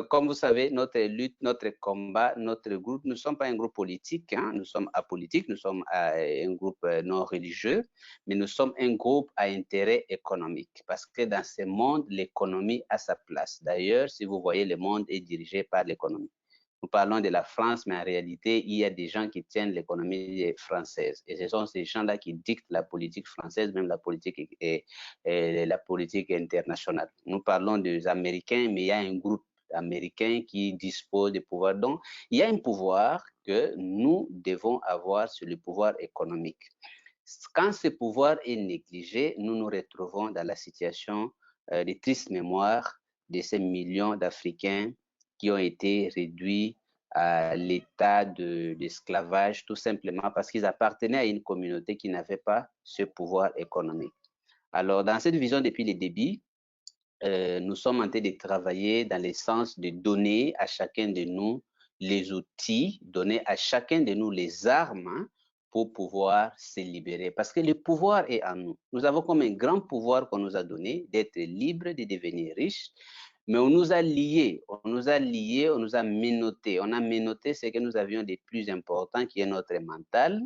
Comme vous savez, notre lutte, notre combat, notre groupe, nous ne sommes pas un groupe politique, hein, nous sommes apolitiques, nous sommes un groupe non religieux, mais nous sommes un groupe à intérêt économique, parce que dans ce monde, l'économie a sa place. D'ailleurs, si vous voyez, le monde est dirigé par l'économie. Nous parlons de la France, mais en réalité, il y a des gens qui tiennent l'économie française. Et ce sont ces gens-là qui dictent la politique française, même la politique, et la politique internationale. Nous parlons des Américains, mais il y a un groupe américain qui dispose de pouvoir. Donc, il y a un pouvoir que nous devons avoir sur le pouvoir économique. Quand ce pouvoir est négligé, nous nous retrouvons dans la situation de triste mémoire de ces millions d'Africains qui ont été réduits à l'état d'esclavage, tout simplement parce qu'ils appartenaient à une communauté qui n'avait pas ce pouvoir économique. Alors, dans cette vision depuis le début, nous sommes en train de travailler dans le sens de donner à chacun de nous les outils, donner à chacun de nous les armes, hein, pour pouvoir se libérer. Parce que le pouvoir est en nous. Nous avons comme un grand pouvoir qu'on nous a donné d'être libre, de devenir riche, mais on nous a liés, on nous a liés, on nous a menottés. On a menotté ce que nous avions de plus important, qui est notre mental.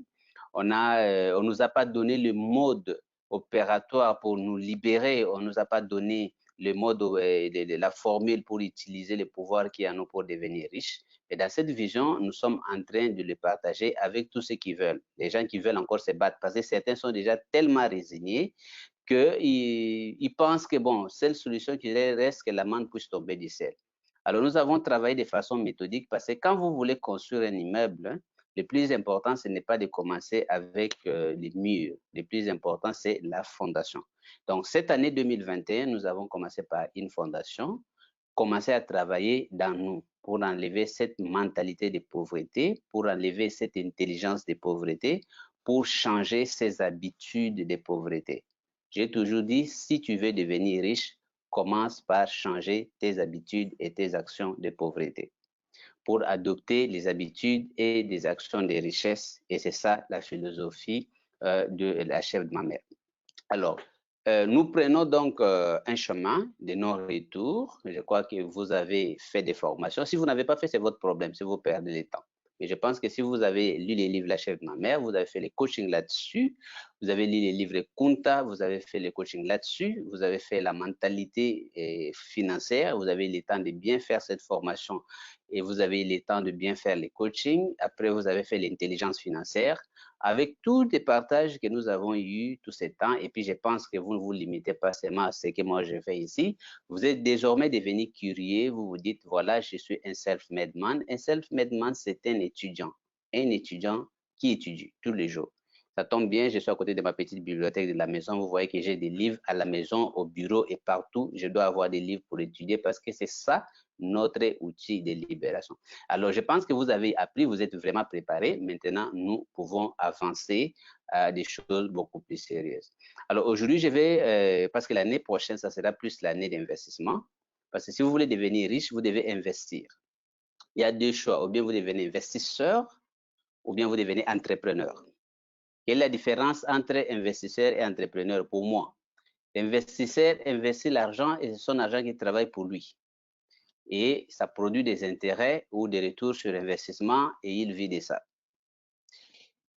On nous a pas donné le mode opératoire pour nous libérer, on nous a pas donné le mode, la formule pour utiliser le pouvoir qui est en nous pour devenir riche. Et dans cette vision, nous sommes en train de le partager avec tous ceux qui veulent. Les gens qui veulent encore se battre, parce que certains sont déjà tellement résignés qu'ils pensent que, bon, seule solution qui reste, que la manne puisse tomber du ciel. Alors, nous avons travaillé de façon méthodique, parce que quand vous voulez construire un immeuble, hein, le plus important, ce n'est pas de commencer avec les murs. Le plus important, c'est la fondation. Donc, cette année 2021, nous avons commencé par une fondation, commencer à travailler dans nous pour enlever cette mentalité de pauvreté, pour enlever cette intelligence de pauvreté, pour changer ces habitudes de pauvreté. J'ai toujours dit, si tu veux devenir riche, commence par changer tes habitudes et tes actions de pauvreté pour adopter les habitudes et des actions de richesse. Et c'est ça la philosophie de la chef de ma mère. Alors, nous prenons donc un chemin de non-retour. Je crois que vous avez fait des formations. Si vous n'avez pas fait, c'est votre problème, si vous perdez le temps. Et je pense que si vous avez lu les livres La chef de ma mère, vous avez fait les coachings là-dessus, vous avez lu les livres Kunta, vous avez fait les coachings là-dessus, vous avez fait la mentalité financière, vous avez eu le temps de bien faire cette formation et vous avez eu le temps de bien faire les coachings. Après, vous avez fait l'intelligence financière avec tous les partages que nous avons eus tout ce temps. Et puis, je pense que vous ne vous limitez pas seulement à ce que moi je fais ici. Vous êtes désormais devenu curieux. Vous vous dites, voilà, je suis un self-made man. Un self-made man, c'est un étudiant qui étudie tous les jours. Ça tombe bien, je suis à côté de ma petite bibliothèque de la maison. Vous voyez que j'ai des livres à la maison, au bureau et partout. Je dois avoir des livres pour étudier parce que c'est ça notre outil de libération. Alors, je pense que vous avez appris, vous êtes vraiment préparé. Maintenant, nous pouvons avancer à des choses beaucoup plus sérieuses. Alors, aujourd'hui, je vais, parce que l'année prochaine, ça sera plus l'année d'investissement. Parce que si vous voulez devenir riche, vous devez investir. Il y a deux choix. Ou bien vous devenez investisseur, ou bien vous devenez entrepreneur. Quelle est la différence entre investisseur et entrepreneur pour moi? L'investisseur investit l'argent et c'est son argent qui travaille pour lui. Et ça produit des intérêts ou des retours sur investissement et il vit de ça.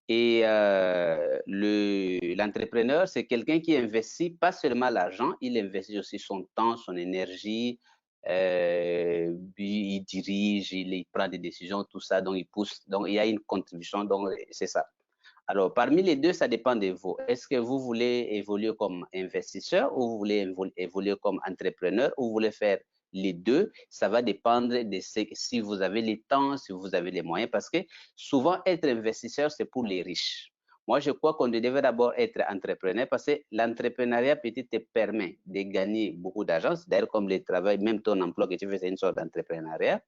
Et l'entrepreneur, c'est quelqu'un qui investit pas seulement l'argent, il investit aussi son temps, son énergie, il dirige, il prend des décisions, tout ça, donc il pousse, donc il y a une contribution, donc c'est ça. Alors, parmi les deux, ça dépend de vous. Est-ce que vous voulez évoluer comme investisseur ou vous voulez évoluer comme entrepreneur ou vous voulez faire les deux? Ça va dépendre de si vous avez le temps, si vous avez les moyens, parce que souvent, être investisseur, c'est pour les riches. Moi, je crois qu'on devrait d'abord être entrepreneur parce que l'entrepreneuriat peut-être te permet de gagner beaucoup d'argent. D'ailleurs, comme le travail, même ton emploi que tu fais, c'est une sorte d'entrepreneuriat.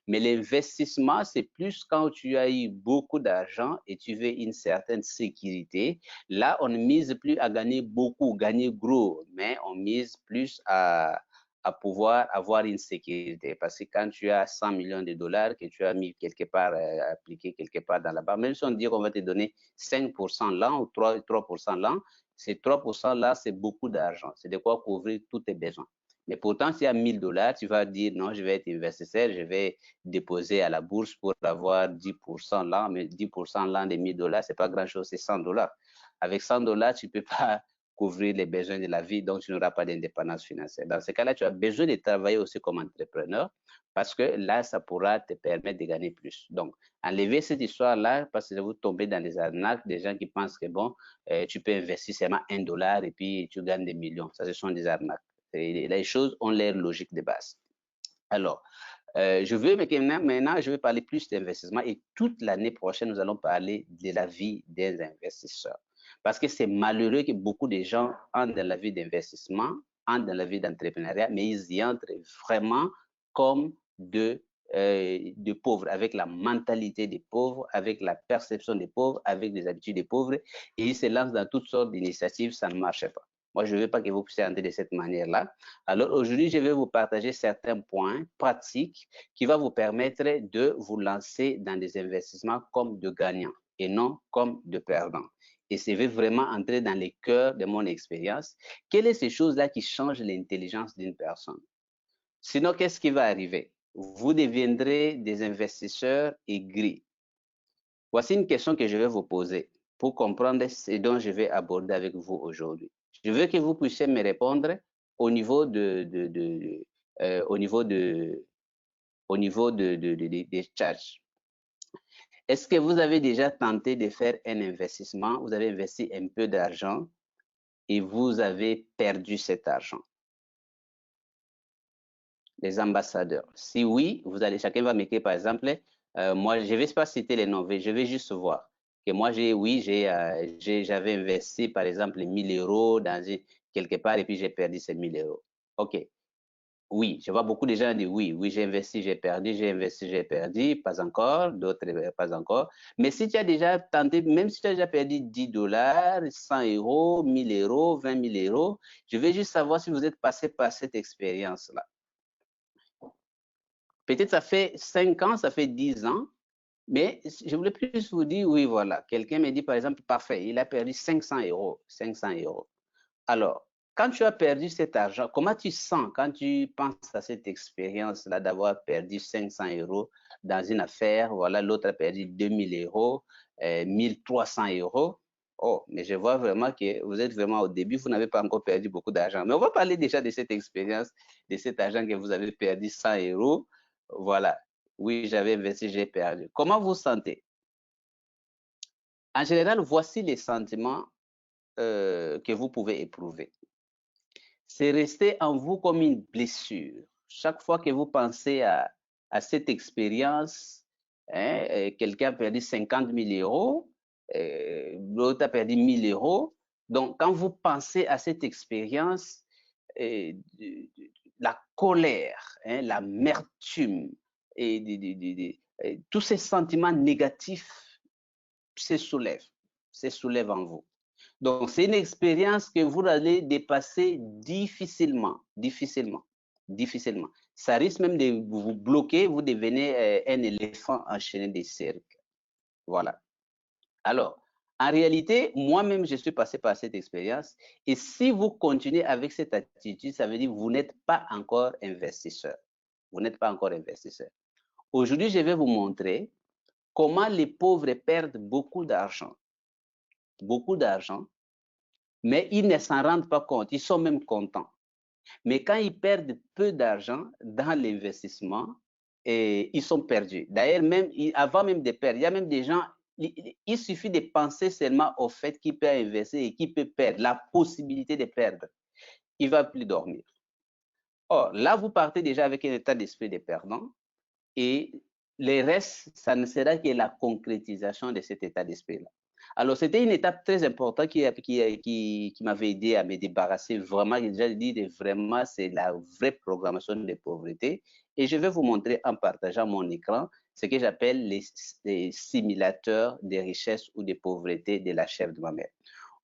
Mais l'investissement, c'est plus quand tu as eu beaucoup d'argent et tu veux une certaine sécurité. Là, on ne mise plus à gagner beaucoup, gagner gros, mais on mise plus à à pouvoir avoir une sécurité. Parce que quand tu as 100 millions de dollars que tu as mis quelque part, appliqué quelque part dans la banque, même si on dit qu'on va te donner 5% l'an ou 3% l'an, ces 3% là, c'est beaucoup d'argent. C'est de quoi couvrir tous tes besoins. Mais pourtant, s'il y a 1000 dollars, tu vas dire non, je vais être investisseur, je vais déposer à la bourse pour avoir 10% l'an, mais 10% l'an de 1000 dollars, c'est pas grand chose, c'est 100 dollars. Avec 100 dollars, tu peux pas couvrir les besoins de la vie, donc tu n'auras pas d'indépendance financière. Dans ce cas-là, tu as besoin de travailler aussi comme entrepreneur parce que là, ça pourra te permettre de gagner plus. Donc, enlevez cette histoire-là parce que vous tombez dans les arnaques des gens qui pensent que bon, tu peux investir seulement 1 dollar et puis tu gagnes des millions. Ça, ce sont des arnaques. Et les choses ont l'air logiques de base. Alors, je veux maintenant, je vais parler plus d'investissement et toute l'année prochaine, nous allons parler de la vie des investisseurs. Parce que c'est malheureux que beaucoup de gens entrent dans la vie d'investissement, entrent dans la vie d'entrepreneuriat, mais ils y entrent vraiment comme de pauvres, avec la mentalité des pauvres, avec la perception des pauvres, avec des habitudes des pauvres, et ils se lancent dans toutes sortes d'initiatives, ça ne marche pas. Moi, je ne veux pas que vous puissiez entrer de cette manière-là. Alors aujourd'hui, je vais vous partager certains points pratiques qui vont vous permettre de vous lancer dans des investissements comme de gagnants et non comme de perdants. Et je vais vraiment entrer dans les cœurs de mon expérience. Quelles sont ces choses-là qui changent l'intelligence d'une personne? Sinon, qu'est-ce qui va arriver? Vous deviendrez des investisseurs aigris. Voici une question que je vais vous poser pour comprendre ce dont je vais aborder avec vous aujourd'hui. Je veux que vous puissiez me répondre au niveau des charges. Est-ce que vous avez déjà tenté de faire un investissement? Vous avez investi un peu d'argent et vous avez perdu cet argent. Les ambassadeurs. Si oui, vous allez, chacun va m'écrire par exemple, moi je ne vais pas citer les noms, je vais juste voir que moi j'avais investi par exemple 1000 euros dans quelque part et puis j'ai perdu ces 1000 euros. Ok. Oui, je vois beaucoup de gens dire oui, j'ai investi, j'ai perdu, j'ai investi, j'ai perdu, pas encore, d'autres pas encore. Mais si tu as déjà tenté, même si tu as déjà perdu 10 dollars, 100 euros, 1000 euros, 20 000 euros, je veux juste savoir si vous êtes passé par cette expérience-là. Peut-être ça fait 5 ans, ça fait 10 ans, mais je voulais plus vous dire, oui, voilà. Quelqu'un me dit, par exemple, parfait, il a perdu 500 euros. 500 euros. Alors, quand tu as perdu cet argent, comment tu sens quand tu penses à cette expérience-là d'avoir perdu 500 euros dans une affaire? Voilà, l'autre a perdu 2000 euros, 1300 euros. Oh, mais je vois vraiment que vous êtes vraiment au début, vous n'avez pas encore perdu beaucoup d'argent. Mais on va parler déjà de cette expérience, de cet argent que vous avez perdu 100 euros. Voilà. Oui, j'avais investi, j'ai perdu. Comment vous sentez? En général, voici les sentiments que vous pouvez éprouver. C'est resté en vous comme une blessure. Chaque fois que vous pensez à cette expérience, hein, quelqu'un a perdu 50 000 euros, l'autre a perdu 1000 euros. Donc, quand vous pensez à cette expérience, la colère, hein, l'amertume et tous ces sentiments négatifs se soulèvent en vous. Donc, c'est une expérience que vous allez dépasser difficilement. Ça risque même de vous bloquer, vous devenez un éléphant enchaîné des cercles. Voilà. Alors, en réalité, moi-même, je suis passé par cette expérience. Et si vous continuez avec cette attitude, ça veut dire que vous n'êtes pas encore investisseur. Vous n'êtes pas encore investisseur. Aujourd'hui, je vais vous montrer comment les pauvres perdent beaucoup d'argent. Beaucoup d'argent, mais ils ne s'en rendent pas compte. Ils sont même contents. Mais quand ils perdent peu d'argent dans l'investissement, ils sont perdus. D'ailleurs, même avant même de perdre, il y a même des gens, il suffit de penser seulement au fait qu'il peut investir et qu'il peut perdre, la possibilité de perdre. Il ne va plus dormir. Or, là, vous partez déjà avec un état d'esprit de perdant et le reste, ça ne sera que la concrétisation de cet état d'esprit-là. Alors, c'était une étape très importante qui m'avait aidé à me débarrasser vraiment, j'ai déjà dit, vraiment, c'est la vraie programmation de pauvreté. Et je vais vous montrer en partageant mon écran ce que j'appelle les simulateurs de richesse ou de pauvreté de la chef de ma mère.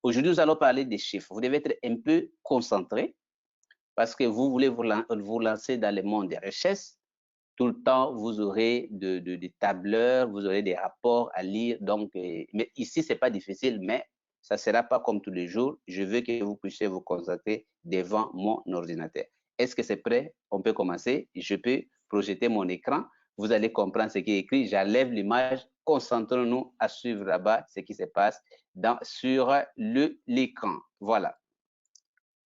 Aujourd'hui, nous allons parler des chiffres. Vous devez être un peu concentré parce que vous voulez vous lancer dans le monde des richesses. Tout le temps, vous aurez des tableurs, vous aurez des rapports à lire. Donc, mais ici, ce n'est pas difficile, mais ça ne sera pas comme tous les jours. Je veux que vous puissiez vous concentrer devant mon ordinateur. Est-ce que c'est prêt? On peut commencer. Je peux projeter mon écran. Vous allez comprendre ce qui est écrit. J'enlève l'image. Concentrons-nous à suivre là-bas ce qui se passe sur l'écran. Voilà.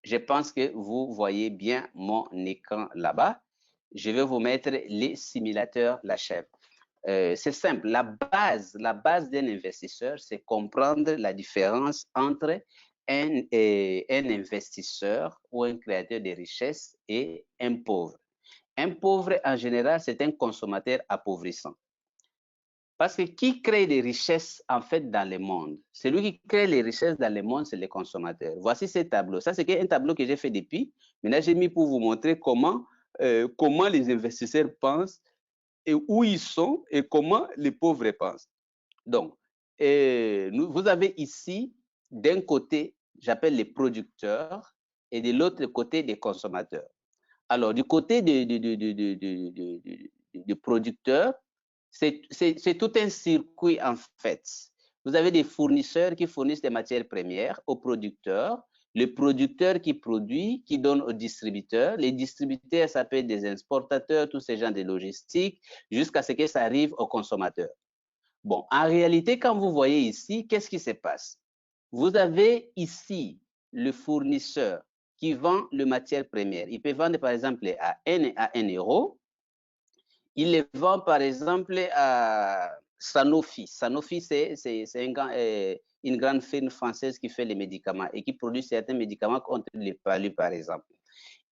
Je pense que vous voyez bien mon écran là-bas. Je vais vous mettre les simulateurs la chèvre. C'est simple. La base d'un investisseur, c'est comprendre la différence entre un investisseur ou un créateur de richesse et un pauvre. Un pauvre, en général, c'est un consommateur appauvrissant. Parce que qui crée les richesses, en fait, dans le monde? Celui qui crée les richesses dans le monde, c'est les consommateurs. Voici ce tableau. Ça, c'est un tableau que j'ai fait depuis. Maintenant, j'ai mis pour vous montrer comment les investisseurs pensent et où ils sont et comment les pauvres pensent. Donc, vous avez ici, d'un côté, j'appelle les producteurs et de l'autre côté, des consommateurs. Alors, du côté des producteurs, c'est tout un circuit en fait. Vous avez des fournisseurs qui fournissent des matières premières aux producteurs, le producteur qui produit, qui donne aux distributeurs. Les distributeurs, ça peut être des exportateurs, tous ces gens de logistique, jusqu'à ce que ça arrive aux consommateurs. Bon, en réalité, quand vous voyez ici, qu'est-ce qui se passe? Vous avez ici le fournisseur qui vend le matière première. Il peut vendre, par exemple, à 1 euro. Il les vend, par exemple, à Sanofi. Sanofi, c'est une grande firme française qui fait les médicaments et qui produit certains médicaments contre les palus, par exemple.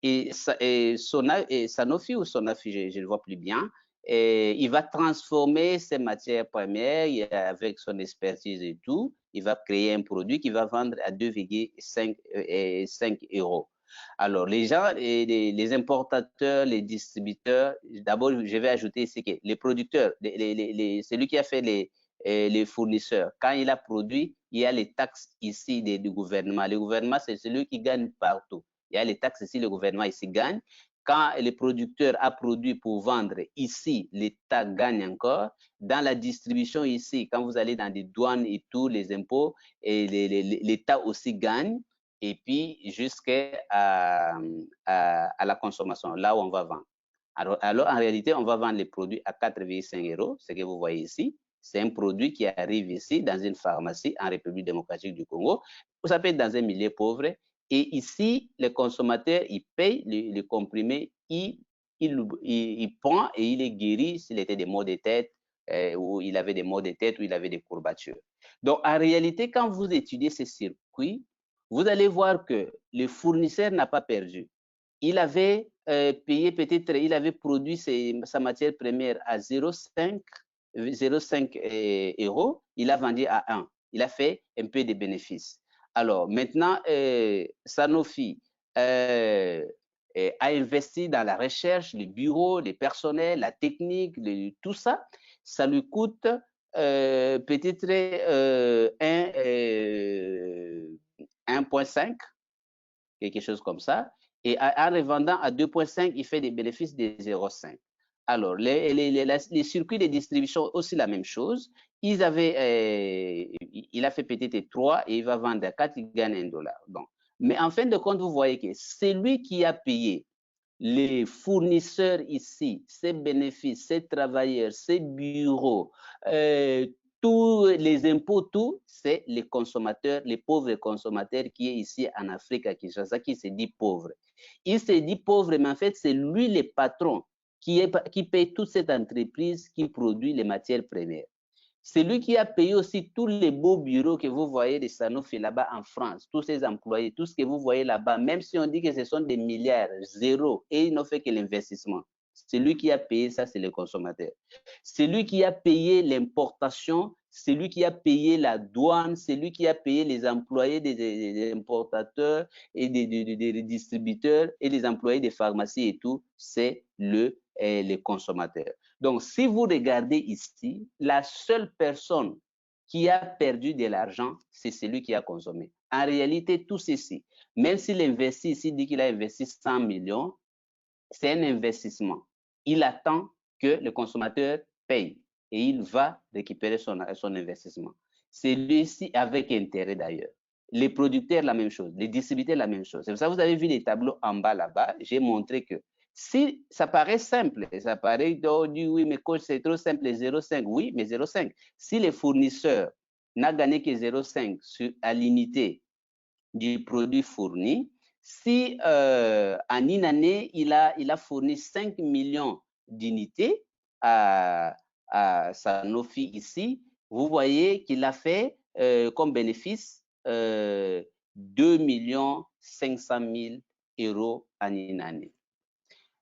Et Sanofi ou Sonafi, je ne le vois plus bien, et il va transformer ces matières premières avec son expertise et tout. Il va créer un produit qu'il va vendre à 2,5 euros. Alors, les gens, les importateurs, les distributeurs, d'abord, je vais ajouter ici que les producteurs, celui qui a fait les fournisseurs, quand il a produit, il y a les taxes ici du gouvernement. Le gouvernement, c'est celui qui gagne partout. Il y a les taxes ici, le gouvernement ici gagne. Quand le producteur a produit pour vendre, ici, l'État gagne encore. Dans la distribution ici, quand vous allez dans des douanes et tout, les impôts, l'État aussi gagne. Et puis, jusqu'à la consommation, là où on va vendre. Alors, en réalité, on va vendre les produits à 4,5 euros, ce que vous voyez ici. C'est un produit qui arrive ici dans une pharmacie en République démocratique du Congo. Ça peut être dans un milieu pauvre. Et ici, le consommateur, il paye le comprimé, il prend et il est guéri s'il était des maux de tête, ou il avait des maux de tête, ou il avait des courbatures. Donc, en réalité, quand vous étudiez ces circuits, vous allez voir que le fournisseur n'a pas perdu. Il avait payé peut-être, il avait produit sa matière première à 0,5 euros, il a vendu à 1. Il a fait un peu de bénéfices. Alors, maintenant, Sanofi a investi dans la recherche, les bureaux, les personnels, la technique, tout ça. Ça lui coûte peut-être 1,5, quelque chose comme ça. Et en revendant à 2,5, il fait des bénéfices de 0,5. Alors, les circuits de distribution, aussi la même chose. Il a fait peut-être 3 et il va vendre à 4, il gagne $1. Bon. Mais en fin de compte, vous voyez que c'est lui qui a payé les fournisseurs ici, ces bénéfices, ces travailleurs, ces bureaux, tous les impôts, tout, c'est les consommateurs, les pauvres consommateurs qui est ici en Afrique, à Kinshasa, qui se dit pauvre. Il se dit pauvre, mais en fait, c'est lui le patron qui paye toute cette entreprise qui produit les matières premières. C'est lui qui a payé aussi tous les beaux bureaux que vous voyez de Sanofi là-bas en France, tous ces employés, tout ce que vous voyez là-bas, même si on dit que ce sont des milliards, zéro, et ils n'ont fait que l'investissement. C'est lui qui a payé ça, c'est le consommateur. C'est lui qui a payé l'importation, c'est lui qui a payé la douane, c'est lui qui a payé les employés des importateurs et des distributeurs et les employés des pharmacies et tout, c'est les consommateurs. Donc, si vous regardez ici, la seule personne qui a perdu de l'argent, c'est celui qui a consommé. En réalité, tout ceci, Même s'il investit, s'il dit qu'il a investi 100 millions, c'est un investissement. Il attend que le consommateur paye et il va récupérer son investissement. C'est lui-ci avec intérêt d'ailleurs. Les producteurs, la même chose. Les distributeurs, la même chose. C'est pour ça que vous avez vu les tableaux en bas là-bas. J'ai montré que si ça paraît simple, ça paraît, oh, oui, mais coach, c'est trop simple, 0,5. Oui, mais 0,5. Si les fournisseurs n'a gagné que 0,5 à l'unité du produit fourni, si en une année, il a fourni 5 millions d'unités à Sanofi ici, vous voyez qu'il a fait comme bénéfice 2 500 000 euros en une année.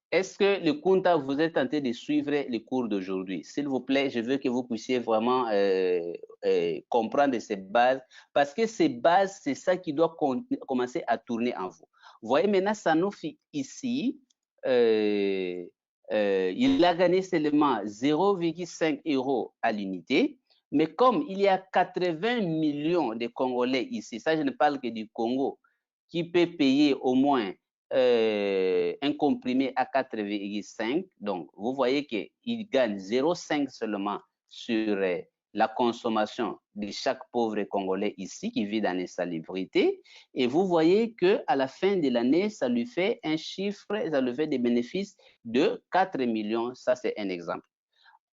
Est-ce que le Kunta, vous êtes tenté de suivre les cours d'aujourd'hui? S'il vous plaît, je veux que vous puissiez vraiment comprendre ces bases, parce que ces bases, c'est ça qui doit commencer à tourner en vous. Vous voyez maintenant Sanofi ici, il a gagné seulement 0,5 euros à l'unité, mais comme il y a 80 millions de Congolais ici, ça je ne parle que du Congo, qui peut payer au moins un comprimé à 4,5. Donc, vous voyez qu'il gagne 0,5 seulement sur la consommation de chaque pauvre Congolais ici qui vit dans l'insalubrité. Et vous voyez qu'à la fin de l'année, ça lui fait un chiffre, ça lui fait des bénéfices de 4 millions. Ça, c'est un exemple.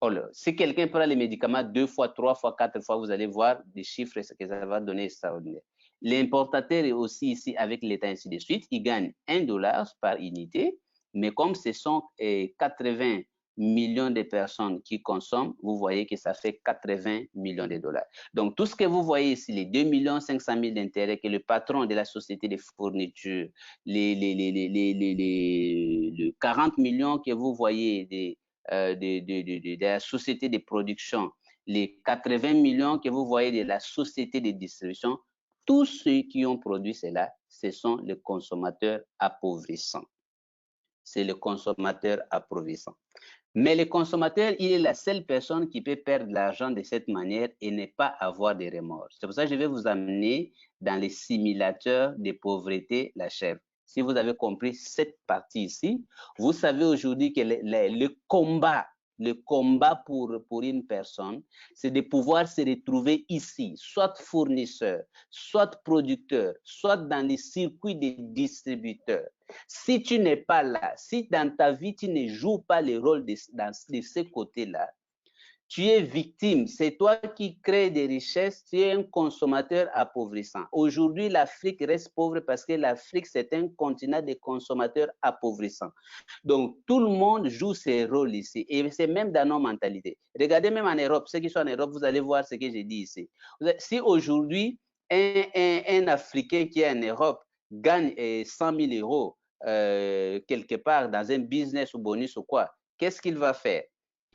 Alors, si quelqu'un prend les médicaments 2 fois, 3 fois, 4 fois, vous allez voir des chiffres que ça va donner extraordinaire. L'importateur est aussi ici avec l'État, ainsi de suite. Il gagne 1 dollar par unité, mais comme ce sont 80 millions de personnes qui consomment, vous voyez que ça fait 80 millions de dollars. Donc, tout ce que vous voyez ici, les 2 500 000 d'intérêts que le patron de la société de fourniture, les 40 millions que vous voyez de la société de production, les 80 millions que vous voyez de la société de distribution, tous ceux qui ont produit cela, ce sont les consommateurs appauvrissants. C'est le consommateur appauvrissant. Mais le consommateur, il est la seule personne qui peut perdre de l'argent de cette manière et ne pas avoir de remords. C'est pour ça que je vais vous amener dans les simulateurs de pauvreté, la chèvre. Si vous avez compris cette partie ici, vous savez aujourd'hui que le combat pour une personne, c'est de pouvoir se retrouver ici, soit fournisseur, soit producteur, soit dans les circuits des distributeurs. Si tu n'es pas là, si dans ta vie, tu ne joues pas le rôle de ce côté-là, tu es victime. C'est toi qui crées des richesses, tu es un consommateur appauvrissant. Aujourd'hui, l'Afrique reste pauvre parce que l'Afrique, c'est un continent de consommateurs appauvrissants. Donc, tout le monde joue ses rôles ici. Et c'est même dans nos mentalités. Regardez même en Europe, ceux qui sont en Europe, vous allez voir ce que j'ai dit ici. Si aujourd'hui, un Africain qui est en Europe gagne 100 000 euros quelque part dans un business ou bonus ou quoi, qu'est-ce qu'il va faire?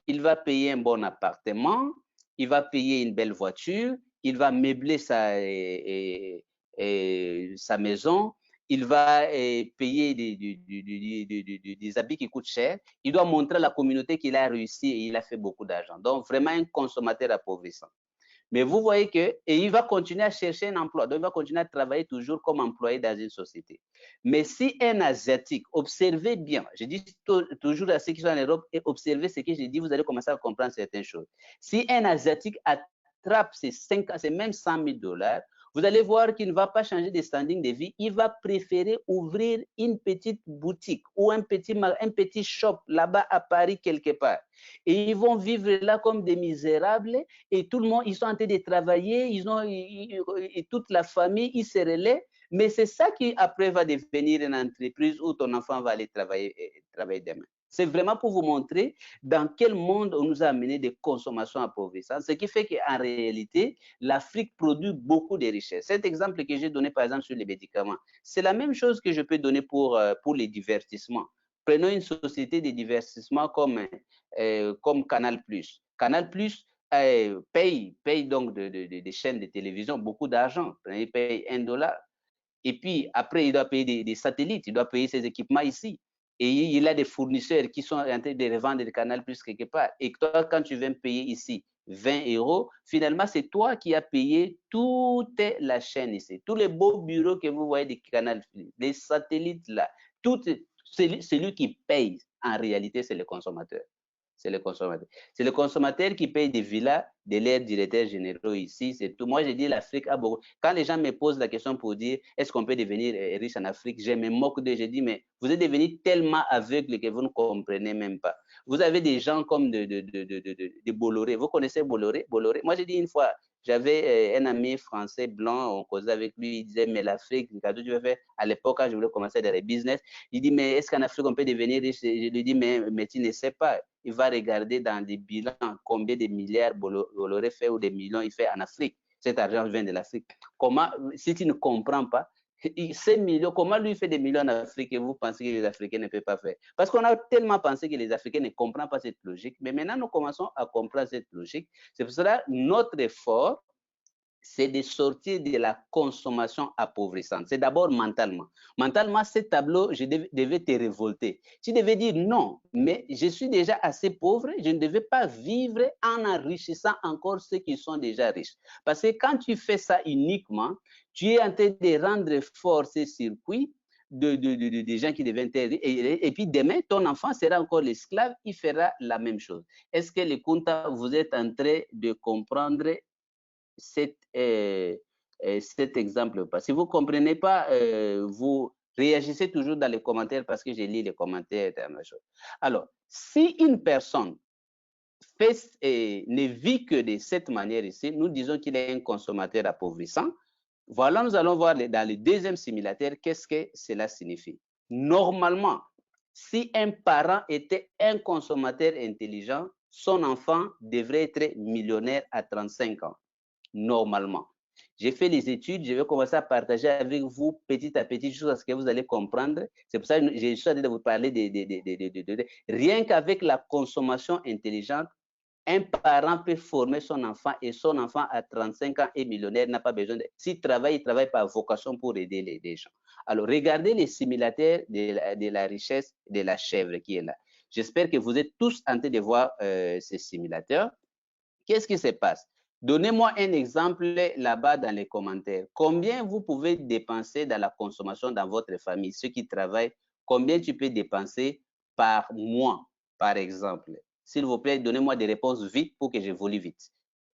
Il va payer un bon appartement, il va payer une belle voiture, il va meubler sa maison, il va payer des habits qui coûtent cher, il doit montrer à la communauté qu'il a réussi et il a fait beaucoup d'argent. Donc, vraiment un consommateur appauvrissant. Mais vous voyez que, et il va continuer à chercher un emploi, donc il va continuer à travailler toujours comme employé dans une société. Mais si un Asiatique, observez bien, je dis toujours à ceux qui sont en Europe, et observez ce que je dis, vous allez commencer à comprendre certaines choses. Si un Asiatique attrape ces même 100 000 dollars, vous allez voir qu'il ne va pas changer de standing de vie, il va préférer ouvrir une petite boutique ou un petit shop là-bas à Paris quelque part. Et ils vont vivre là comme des misérables et tout le monde, ils sont en train de travailler, et toute la famille, ils se relaient. Mais c'est ça qui après va devenir une entreprise où ton enfant va aller travailler demain. C'est vraiment pour vous montrer dans quel monde on nous a amené des consommations appauvissantes, ce qui fait qu'en réalité, l'Afrique produit beaucoup de richesses. Cet exemple que j'ai donné par exemple sur les médicaments, c'est la même chose que je peux donner pour les divertissements. Prenons une société de divertissement comme Canal+. Canal+, paye donc des chaînes de télévision beaucoup d'argent. Il paye 1 dollar. Et puis, après, il doit payer des satellites, il doit payer ses équipements ici. et il a des fournisseurs qui sont en train de revendre le Canal Plus quelque part. Et toi, quand tu viens payer ici 20 €, finalement, c'est toi qui as payé toute la chaîne ici. Tous les beaux bureaux que vous voyez du Canal Plus, les satellites là, celui qui paye, en réalité, c'est le consommateur. C'est le consommateur. C'est le consommateur qui paye des villas de leurs directeurs généraux ici. C'est tout. Moi, je dis l'Afrique a beaucoup. Quand les gens me posent la question pour dire est-ce qu'on peut devenir riche en Afrique, je me moque d'eux. Je dis mais vous êtes devenus tellement aveugles que vous ne comprenez même pas. Vous avez des gens comme de Bolloré. Vous connaissez Bolloré? Bolloré. Moi, j'ai dit une fois, j'avais un ami français blanc, on causait avec lui, il disait mais l'Afrique, qu'est-ce que tu veux faire? À l'époque, quand je voulais commencer dans les business, il dit mais est-ce qu'en Afrique on peut devenir riche? Je lui dis mais tu ne sais pas. Il va regarder dans des bilans combien de milliards Bolloré fait ou des millions il fait en Afrique. Cet argent vient de l'Afrique. Comment, si tu ne comprends pas, ces millions, comment lui fait des millions en Afrique et vous pensez que les Africains ne peuvent pas faire? Parce qu'on a tellement pensé que les Africains ne comprennent pas cette logique, mais maintenant nous commençons à comprendre cette logique. C'est pour cela notre effort, c'est de sortir de la consommation appauvrissante. C'est d'abord mentalement. Mentalement, ce tableau, je devais te révolter. Tu devais dire non, mais je suis déjà assez pauvre, je ne devais pas vivre en enrichissant encore ceux qui sont déjà riches. Parce que quand tu fais ça uniquement, tu es en train de rendre fort ces circuits des gens qui deviennent riches. Et puis demain, ton enfant sera encore l'esclave, il fera la même chose. Est-ce que les Kunta, vous êtes en train de comprendre cet exemple pas. Si vous ne comprenez pas, vous réagissez toujours dans les commentaires parce que je lis les commentaires. Alors, si une personne ne vit que de cette manière ici, nous disons qu'il est un consommateur appauvrissant. Voilà, nous allons voir dans le deuxième simulateur qu'est-ce que cela signifie. Normalement, si un parent était un consommateur intelligent, son enfant devrait être millionnaire à 35 ans. Normalement. J'ai fait les études, je vais commencer à partager avec vous petit à petit jusqu'à ce que vous allez comprendre. C'est pour ça que j'ai choisi de vous parler rien qu'avec la consommation intelligente, un parent peut former son enfant et son enfant à 35 ans est millionnaire, n'a pas besoin de... S'il travaille, il travaille par vocation pour aider les gens. Alors, regardez les simulateurs de la richesse de la chèvre qui est là. J'espère que vous êtes tous en train de voir ces simulateurs. Qu'est-ce qui se passe? Donnez-moi un exemple là-bas dans les commentaires. Combien vous pouvez dépenser dans la consommation dans votre famille, ceux qui travaillent, combien tu peux dépenser par mois, par exemple? S'il vous plaît, donnez-moi des réponses vite pour que j'évolue vite.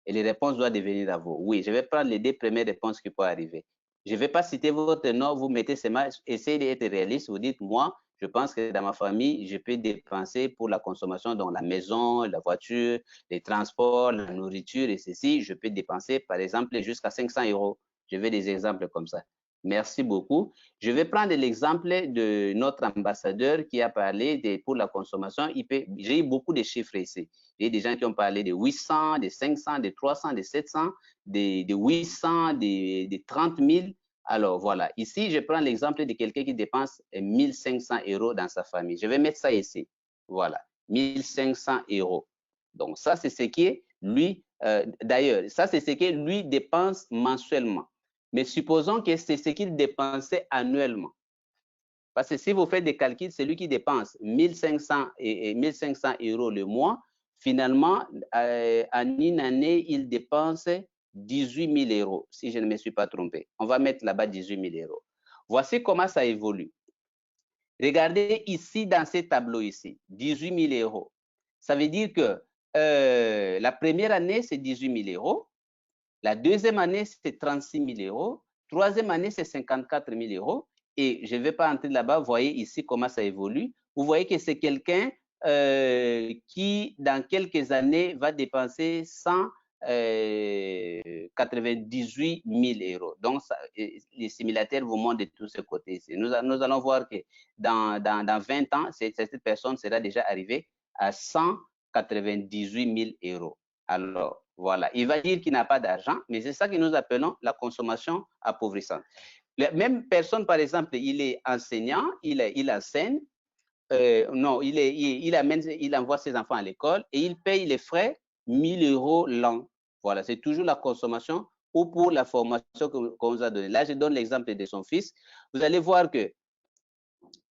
Et les réponses doivent devenir à vous. Oui, je vais prendre les 2 premières réponses qui peuvent arriver. Je ne vais pas citer votre nom, vous mettez ces matchs, essayez d'être réaliste, vous dites, moi, je pense que dans ma famille, je peux dépenser pour la consommation dans la maison, la voiture, les transports, la nourriture et ceci, je peux dépenser par exemple jusqu'à 500 €. Je vais des exemples comme ça. Merci beaucoup. Je vais prendre l'exemple de notre ambassadeur qui a parlé pour la consommation. J'ai eu beaucoup de chiffres ici. J'ai des gens qui ont parlé de 800, de 500, de 300, de 700, de 800, de 30 000. Alors voilà, ici, je prends l'exemple de quelqu'un qui dépense 1500 € dans sa famille. Je vais mettre ça ici. Voilà, 1500 €. Donc ça, c'est ce qui est, lui, d'ailleurs, ça, c'est ce que lui dépense mensuellement. Mais supposons que c'est ce qu'il dépensait annuellement. Parce que si vous faites des calculs, celui qui dépense 1500 € le mois, finalement, en une année, il dépense 18 000 €, si je ne me suis pas trompé. On va mettre là-bas 18 000 €. Voici comment ça évolue. Regardez ici, dans ces tableaux ici, 18 000 €. Ça veut dire que la première année, c'est 18 000 €. La deuxième année, c'est 36 000 €. Troisième année, c'est 54 000 €. Et je ne vais pas entrer là-bas. Vous voyez ici comment ça évolue. Vous voyez que c'est quelqu'un qui, dans quelques années, va dépenser 198 000 €. Donc, ça, les simulateurs vous montrent de tous ces côtés ici. Nous allons voir que dans 20 ans, cette personne sera déjà arrivée à 198 000 €. Alors, voilà, il va dire qu'il n'a pas d'argent, mais c'est ça que nous appelons la consommation appauvrissante. La même personne, par exemple, il est enseignant, il enseigne, non, il envoie ses enfants à l'école et il paye les frais 1000 € l'an. Voilà, c'est toujours la consommation ou pour la formation qu'on nous a donnée. Là, je donne l'exemple de son fils. Vous allez voir que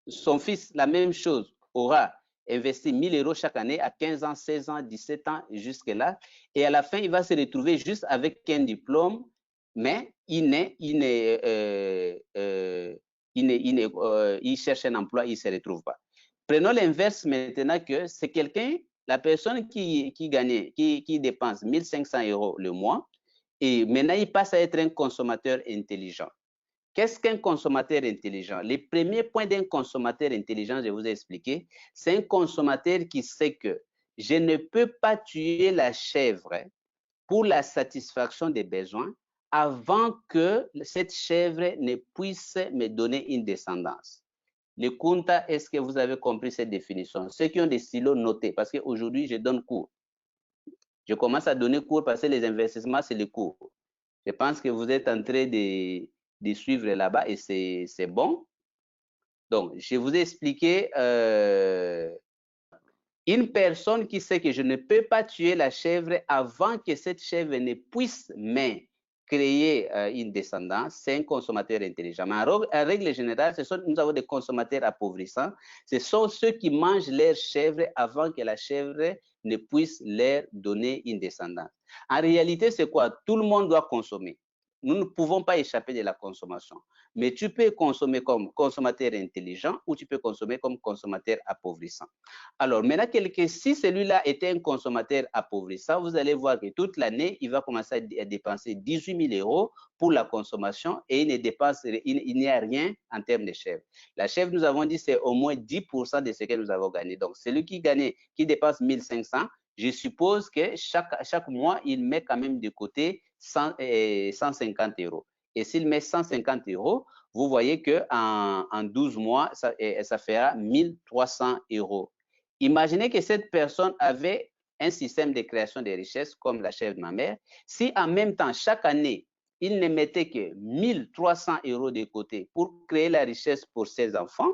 son fils, la même chose, aura investi 1000 euros chaque année à 15 ans, 16 ans, 17 ans, jusque-là. Et à la fin, il va se retrouver juste avec un diplôme, mais il cherche un emploi, il ne se retrouve pas. Prenons l'inverse maintenant, que c'est quelqu'un, la personne qui dépense 1500 euros le mois, et maintenant il passe à être un consommateur intelligent. Qu'est-ce qu'un consommateur intelligent? Les premiers points d'un consommateur intelligent, je vous ai expliqué, c'est un consommateur qui sait que je ne peux pas tuer la chèvre pour la satisfaction des besoins avant que cette chèvre ne puisse me donner une descendance. Le Kunta, est-ce que vous avez compris cette définition? Ceux qui ont des stylos, notés, parce qu'aujourd'hui, je donne cours. Je commence à donner cours parce que les investissements, c'est les cours. Je pense que vous êtes en train de suivre là-bas et c'est bon. Donc, je vous ai expliqué une personne qui sait que je ne peux pas tuer la chèvre avant que cette chèvre ne puisse me créer une descendance, c'est un consommateur intelligent. Mais en règle générale, nous avons des consommateurs appauvrissants. Ce sont ceux qui mangent leur chèvre avant que la chèvre ne puisse leur donner une descendance. En réalité, c'est quoi? Tout le monde doit consommer. Nous ne pouvons pas échapper de la consommation. Mais tu peux consommer comme consommateur intelligent ou tu peux consommer comme consommateur appauvrissant. Alors, maintenant, si celui-là était un consommateur appauvrissant, vous allez voir que toute l'année, il va commencer à dépenser 18 000 euros pour la consommation et il n'y a rien en termes de chèvre. La chèvre, nous avons dit, c'est au moins 10% de ce que nous avons gagné. Donc, celui qui dépense 1500, je suppose que chaque mois, il met quand même de côté 150 euros. Et s'il met 150 euros, vous voyez qu'en 12 mois, ça fera 1300 euros. Imaginez que cette personne avait un système de création de richesses comme la chèvre de ma mère. Si en même temps, chaque année, il ne mettait que 1300 euros de côté pour créer la richesse pour ses enfants,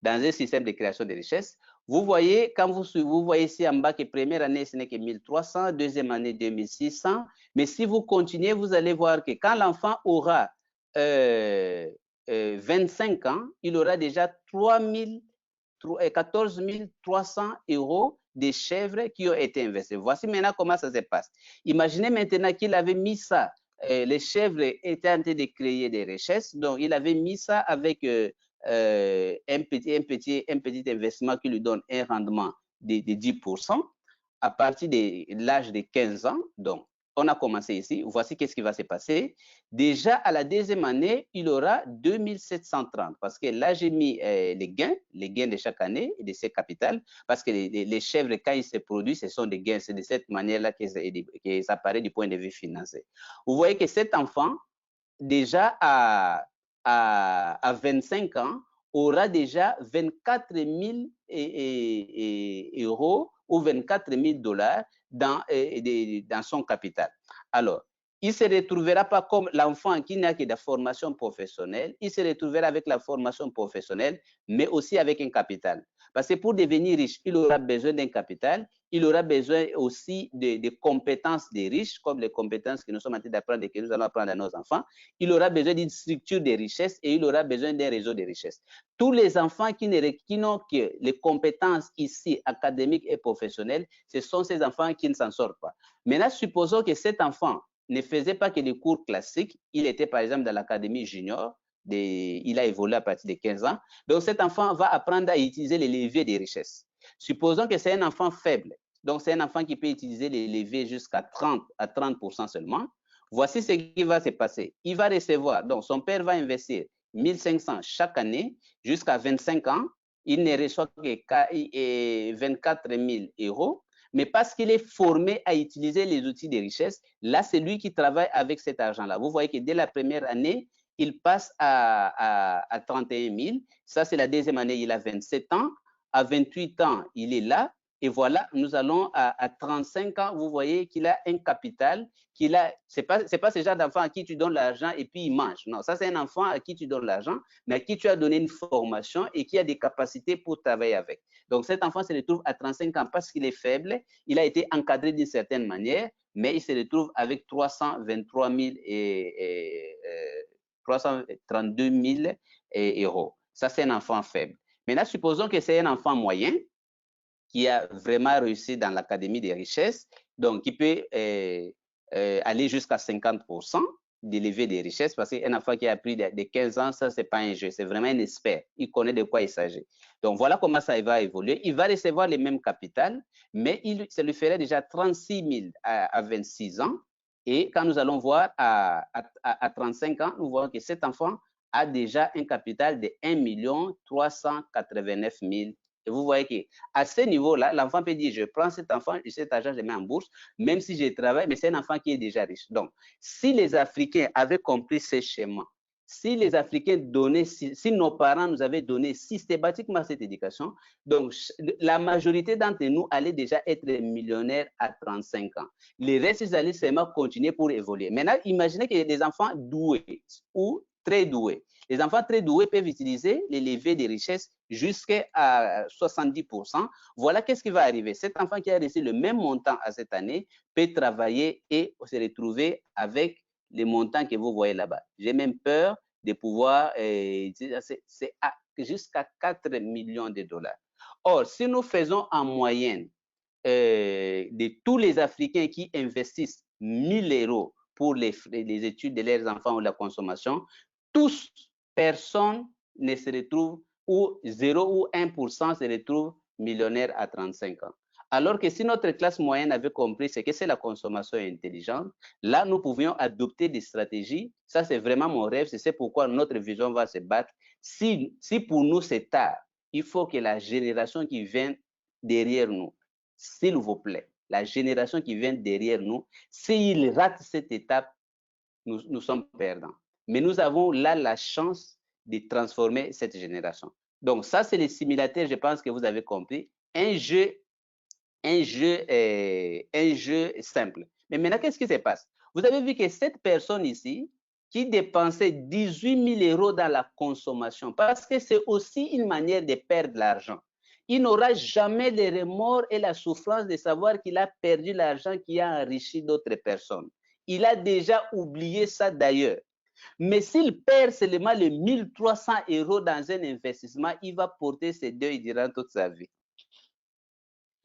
dans un système de création de richesses, vous voyez, quand vous voyez ici en bas que première année, ce n'est que 1300, deuxième année, 2600. Mais si vous continuez, vous allez voir que quand l'enfant aura 25 ans, il aura déjà 14 300 euros de chèvres qui ont été investis. Voici maintenant comment ça se passe. Imaginez maintenant qu'il avait mis ça, les chèvres étaient en train de créer des richesses, donc il avait mis ça avec un petit investissement qui lui donne un rendement de 10% à partir de l'âge de 15 ans. Donc, on a commencé ici. Voici qu'est-ce qui va se passer. Déjà, à la deuxième année, il aura 2730 parce que là, j'ai mis les gains de chaque année et de ses capitales parce que les chèvres, quand ils se produisent, ce sont des gains. C'est de cette manière-là que ça apparaît du point de vue financier. Vous voyez que cet enfant, déjà à 25 ans, aura déjà 24 000 euros ou 24 000 dollars dans son capital. Alors, il ne se retrouvera pas comme l'enfant qui n'a que de la formation professionnelle, il se retrouvera avec la formation professionnelle, mais aussi avec un capital. Parce que pour devenir riche, il aura besoin d'un capital, il aura besoin aussi de compétences des riches, comme les compétences que nous sommes en train d'apprendre et que nous allons apprendre à nos enfants. Il aura besoin d'une structure de richesse et il aura besoin d'un réseau de richesse. Tous les enfants qui n'ont que les compétences ici, académiques et professionnelles, ce sont ces enfants qui ne s'en sortent pas. Maintenant, supposons que cet enfant ne faisait pas que des cours classiques, il était par exemple dans l'académie junior, il a évolué à partir de 15 ans. Donc, cet enfant va apprendre à utiliser les leviers des richesses. Supposons que c'est un enfant faible. Donc, c'est un enfant qui peut utiliser les leviers jusqu'à 30% seulement. Voici ce qui va se passer. Il va recevoir, donc son père va investir 1500 chaque année jusqu'à 25 ans. Il ne reçoit que 24 000 euros. Mais parce qu'il est formé à utiliser les outils de richesse, là, c'est lui qui travaille avec cet argent-là. Vous voyez que dès la première année, il passe à 31 000. Ça, c'est la deuxième année, il a 27 ans. À 28 ans, il est là. Et voilà, nous allons à 35 ans, vous voyez qu'il a un capital, c'est pas ce genre d'enfant à qui tu donnes l'argent et puis il mange. Non, ça c'est un enfant à qui tu donnes l'argent, mais à qui tu as donné une formation et qui a des capacités pour travailler avec. Donc cet enfant se retrouve à 35 ans parce qu'il est faible, il a été encadré d'une certaine manière, mais il se retrouve avec 332 000 euros. Ça, c'est un enfant faible. Maintenant, supposons que c'est un enfant moyen qui a vraiment réussi dans l'Académie des richesses, donc qui peut aller jusqu'à 50% d'élever des richesses, parce qu'un enfant qui a plus de 15 ans, ça, c'est pas un jeu, c'est vraiment un expert. Il connaît de quoi il s'agit. Donc, voilà comment ça va évoluer. Il va recevoir les mêmes capital, mais ça lui ferait déjà 36 000 à 26 ans. Et quand nous allons voir à 35 ans, nous voyons que cet enfant a déjà un capital de 1 389 000. Et vous voyez qu'à ce niveau-là, l'enfant peut dire, je prends cet enfant, cet argent, je le mets en bourse, même si je travaille, mais c'est un enfant qui est déjà riche. Donc, si les Africains avaient compris ce schéma, si les Africains donnaient, si nos parents nous avaient donné systématiquement cette éducation, donc la majorité d'entre nous allaient déjà être millionnaires à 35 ans. Les restes, ils allaient seulement continuer pour évoluer. Maintenant, imaginez qu'il y a des enfants doués ou très doués. Les enfants très doués peuvent utiliser les levées de richesses jusqu'à 70%. Voilà qu'est-ce qui va arriver. Cet enfant qui a reçu le même montant à cette année peut travailler et se retrouver avec les montants que vous voyez là-bas. J'ai même peur de pouvoir, c'est jusqu'à 4 millions de dollars. Or, si nous faisons en moyenne de tous les Africains qui investissent 1 000 € pour les études de leurs enfants ou la consommation, tous, personne ne se retrouve, ou 0 ou 1% se retrouve millionnaire à 35 ans. Alors que si notre classe moyenne avait compris ce que c'est la consommation intelligente, là, nous pouvions adopter des stratégies. Ça, c'est vraiment mon rêve. C'est pourquoi notre vision va se battre. Si pour nous, c'est tard, il faut que la génération qui vient derrière nous, s'il vous plaît, la génération qui vient derrière nous, s'ils ratent cette étape, nous sommes perdants. Mais nous avons là la chance de transformer cette génération. Donc, ça, c'est les simulateurs, je pense que vous avez compris. Un jeu simple. Mais maintenant, qu'est-ce qui se passe? Vous avez vu que cette personne ici, qui dépensait 18 000 € dans la consommation, parce que c'est aussi une manière de perdre l'argent. Il n'aura jamais le remords et la souffrance de savoir qu'il a perdu l'argent qui a enrichi d'autres personnes. Il a déjà oublié ça d'ailleurs. Mais s'il perd seulement les 1 300 € dans un investissement, il va porter ses deuils durant toute sa vie.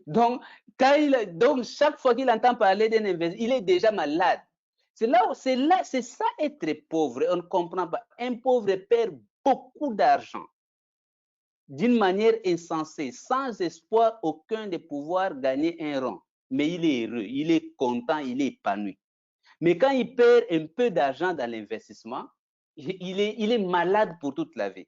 Donc, chaque fois qu'il entend parler d'un investissement, il est déjà malade. C'est ça être pauvre. On ne comprend pas. Un pauvre perd beaucoup d'argent d'une manière insensée, sans espoir aucun de pouvoir gagner un rond. Mais il est heureux, il est content, il est épanoui. Mais quand il perd un peu d'argent dans l'investissement, il est malade pour toute la vie.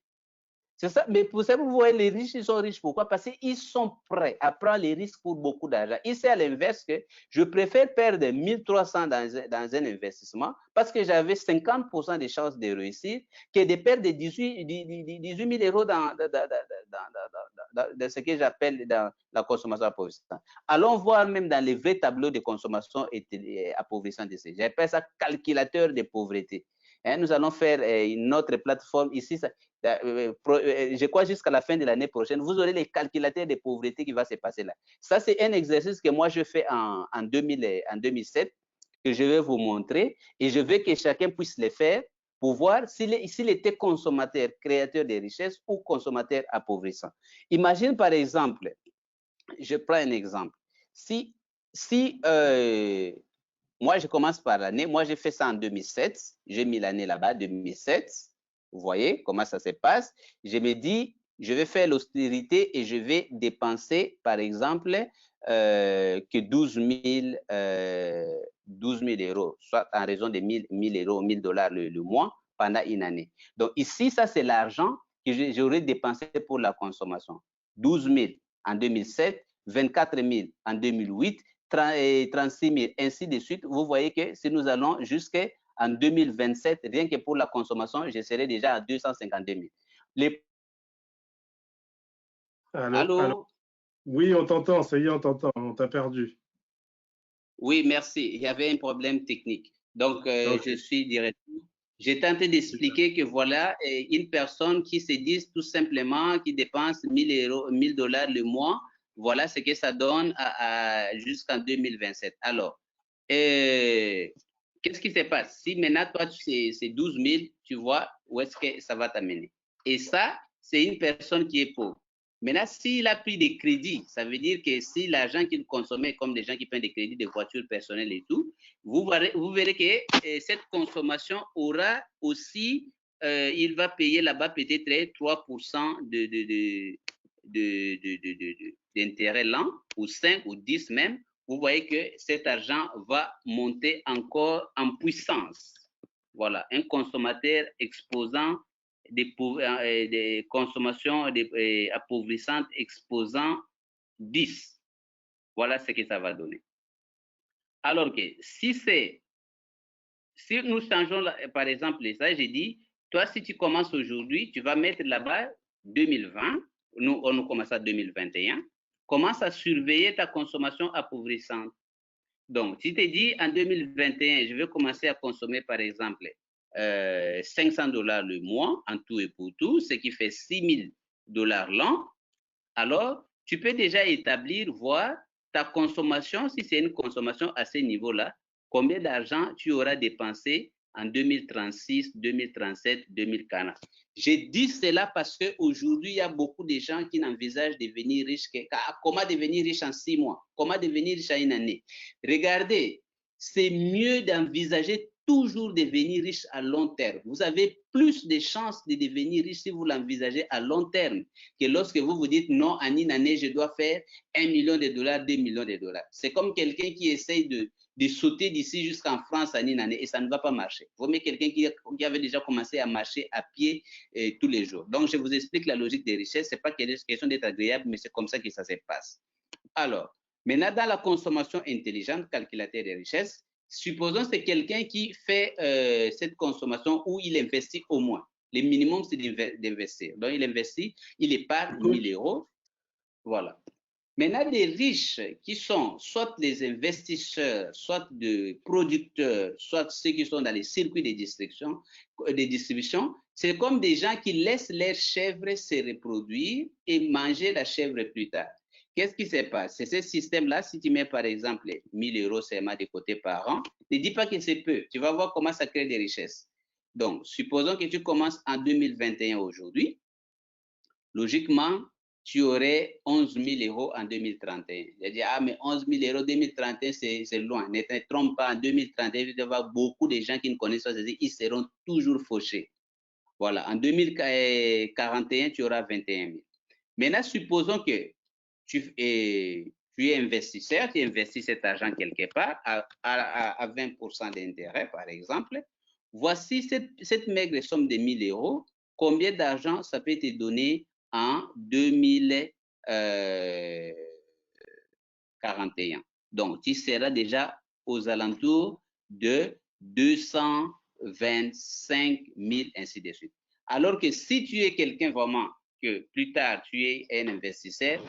C'est ça, mais pour ça, vous voyez, les riches, ils sont riches. Pourquoi? Parce qu'ils sont prêts à prendre les risques pour beaucoup d'argent. Ici, à l'inverse, que je préfère perdre 1 300 dans un investissement parce que j'avais 50% de chances de réussir que de perdre 18 000 € dans ce que j'appelle dans la consommation appauvrissante. Allons voir même dans les vrais tableaux de consommation appauvrissante. J'appelle ça calculateur de pauvreté. Nous allons faire une autre plateforme ici. Je crois jusqu'à la fin de l'année prochaine, vous aurez les calculateurs de pauvreté qui va se passer là. Ça, c'est un exercice que moi, je fais en 2007, que je vais vous montrer, et je veux que chacun puisse le faire pour voir s'il était consommateur, créateur de richesses ou consommateur appauvrissant. Imagine par exemple, je prends un exemple. Si moi, je commence par l'année, moi, j'ai fait ça en 2007, j'ai mis l'année là-bas, 2007. Vous voyez comment ça se passe. Je me dis, je vais faire l'austérité et je vais dépenser, par exemple, que 12 000 €, soit en raison de 1 000 €, 1 000 $ le mois pendant une année. Donc ici, ça, c'est l'argent que j'aurais dépensé pour la consommation. 12 000 en 2007, 24 000 en 2008, 36 000, ainsi de suite. Vous voyez que si nous allons jusqu'en 2027, rien que pour la consommation, je serai déjà à 252 000. Allô? Oui, on t'entend, ça y est, on t'entend, on t'a perdu. Oui, merci. Il y avait un problème technique. Donc, je suis direct. J'ai tenté d'expliquer que voilà, une personne qui se dit tout simplement qui dépense 1 000 $ le mois, voilà ce que ça donne jusqu'en 2027. Alors, qu'est-ce qui se passe? Si maintenant, toi, c'est 12 000, tu vois où est-ce que ça va t'amener. Et ça, c'est une personne qui est pauvre. Maintenant, s'il a pris des crédits, ça veut dire que si l'argent qu'il consommait, comme des gens qui prennent des crédits de voitures personnelles et tout, vous verrez que cette consommation aura aussi, il va payer là-bas peut-être 3% d'intérêt lent, ou 5 ou 10 même. Vous voyez que cet argent va monter encore en puissance. Voilà, un consommateur exposant des consommations appauvrissantes exposant 10. Voilà ce que ça va donner. Alors que si nous changeons, par exemple, ça, j'ai dit, toi, si tu commences aujourd'hui, tu vas mettre là-bas 2020, on commence à 2021, commence à surveiller ta consommation appauvrissante. Donc, si tu te dis en 2021, je vais commencer à consommer, par exemple, $500 le mois en tout et pour tout, ce qui fait $6,000 l'an, alors tu peux déjà établir, voir ta consommation, si c'est une consommation à ce niveau-là, combien d'argent tu auras dépensé en 2036, 2037, 2040. J'ai dit cela parce qu'aujourd'hui, il y a beaucoup de gens qui n'envisagent de devenir riches. Comment devenir riche en 6 mois? Comment devenir riche en une année? Regardez, c'est mieux d'envisager toujours devenir riche à long terme. Vous avez plus de chances de devenir riche si vous l'envisagez à long terme que lorsque vous vous dites non, en une année, je dois faire $1 million, $2 millions. C'est comme quelqu'un qui essaye de sauter d'ici jusqu'en France en une année et ça ne va pas marcher. Vous voyez quelqu'un qui avait déjà commencé à marcher à pied tous les jours. Donc, je vous explique la logique des richesses. Ce n'est pas question d'être agréable, mais c'est comme ça que ça se passe. Alors, maintenant, dans la consommation intelligente, calculateur des richesses, supposons que c'est quelqu'un qui fait cette consommation où il investit au moins. Le minimum, c'est d'investir. Donc, il investit, il épargne 1 000 €. Voilà. Maintenant, les riches qui sont soit les investisseurs, soit des producteurs, soit ceux qui sont dans les circuits de distribution, c'est comme des gens qui laissent leurs chèvres se reproduire et manger la chèvre plus tard. Qu'est-ce qui se passe? C'est ce système-là, si tu mets par exemple 1 000 € seulement de côté par an, ne dis pas que c'est peu. Tu vas voir comment ça crée des richesses. Donc, supposons que tu commences en 2021 aujourd'hui. Logiquement, tu aurais 11 000 € en 2031. Je dis, ah, mais 11 000 € 2031, c'est loin. Ne te trompe pas, en 2031, il va y avoir beaucoup de gens qui ne connaissent pas, ils seront toujours fauchés. Voilà, en 2041, tu auras 21 000. Maintenant, supposons que tu es investisseur, tu investis cet argent quelque part à 20% d'intérêt, par exemple. Voici cette maigre somme de 1 000 €. Combien d'argent ça peut te donner en 2041? Donc, tu seras déjà aux alentours de 225 000, ainsi de suite. Alors que si tu es quelqu'un vraiment que plus tard tu es un investisseur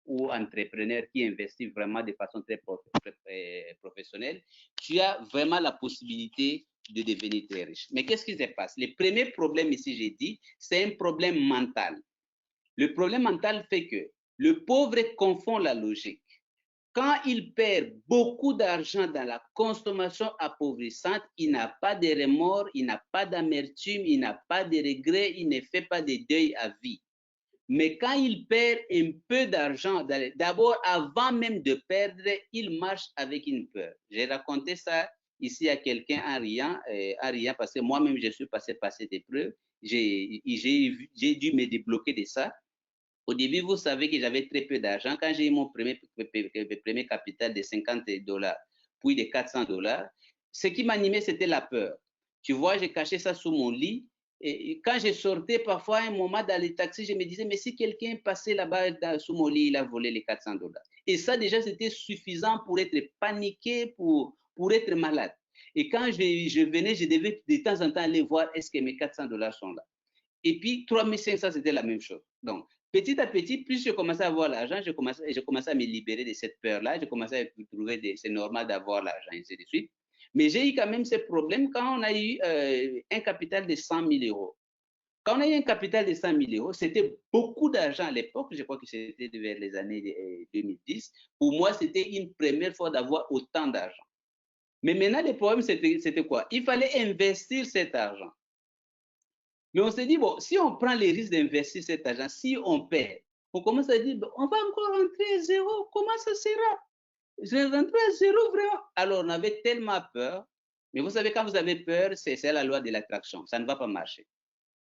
ou entrepreneur qui investit vraiment de façon très professionnelle, tu as vraiment la possibilité de devenir très riche. Mais qu'est-ce qui se passe? Le premier problème ici, j'ai dit, c'est un problème mental. Le problème mental fait que le pauvre confond la logique. Quand il perd beaucoup d'argent dans la consommation appauvrissante, il n'a pas de remords, il n'a pas d'amertume, il n'a pas de regrets, il ne fait pas de deuil à vie. Mais quand il perd un peu d'argent, d'abord, avant même de perdre, il marche avec une peur. J'ai raconté ça ici à quelqu'un en riant, parce que moi-même, je suis passé par cette épreuve. J'ai dû me débloquer de ça. Au début, vous savez que j'avais très peu d'argent. Quand j'ai eu mon premier capital de $50, puis de $400, ce qui m'animait, c'était la peur. Tu vois, j'ai caché ça sous mon lit. Et quand je sortais, parfois, à un moment dans les taxis, je me disais, mais si quelqu'un passait là-bas sous mon lit, il a volé les $400. Et ça, déjà, c'était suffisant pour être paniqué, pour être malade. Et quand je venais, je devais de temps en temps aller voir, est-ce que mes $400 sont là? Et puis, 3500, c'était la même chose. Donc, petit à petit, plus je commençais à avoir l'argent, je commençais à me libérer de cette peur-là. Je commençais à trouver que c'est normal d'avoir l'argent, et ainsi de suite. Mais j'ai eu quand même ce problème quand on a eu un capital de 100 000 €. Quand on a eu un capital de 100 000 €, c'était beaucoup d'argent à l'époque. Je crois que c'était vers les années 2010. Pour moi, c'était une première fois d'avoir autant d'argent. Mais maintenant, le problème, c'était quoi? Il fallait investir cet argent. Mais on s'est dit, bon, si on prend les risques d'investir cet argent, si on perd, on commence à dire, on va encore rentrer à zéro, comment ça sera? Je vais rentrer à zéro vraiment. Alors, on avait tellement peur, mais vous savez, quand vous avez peur, c'est la loi de l'attraction, ça ne va pas marcher.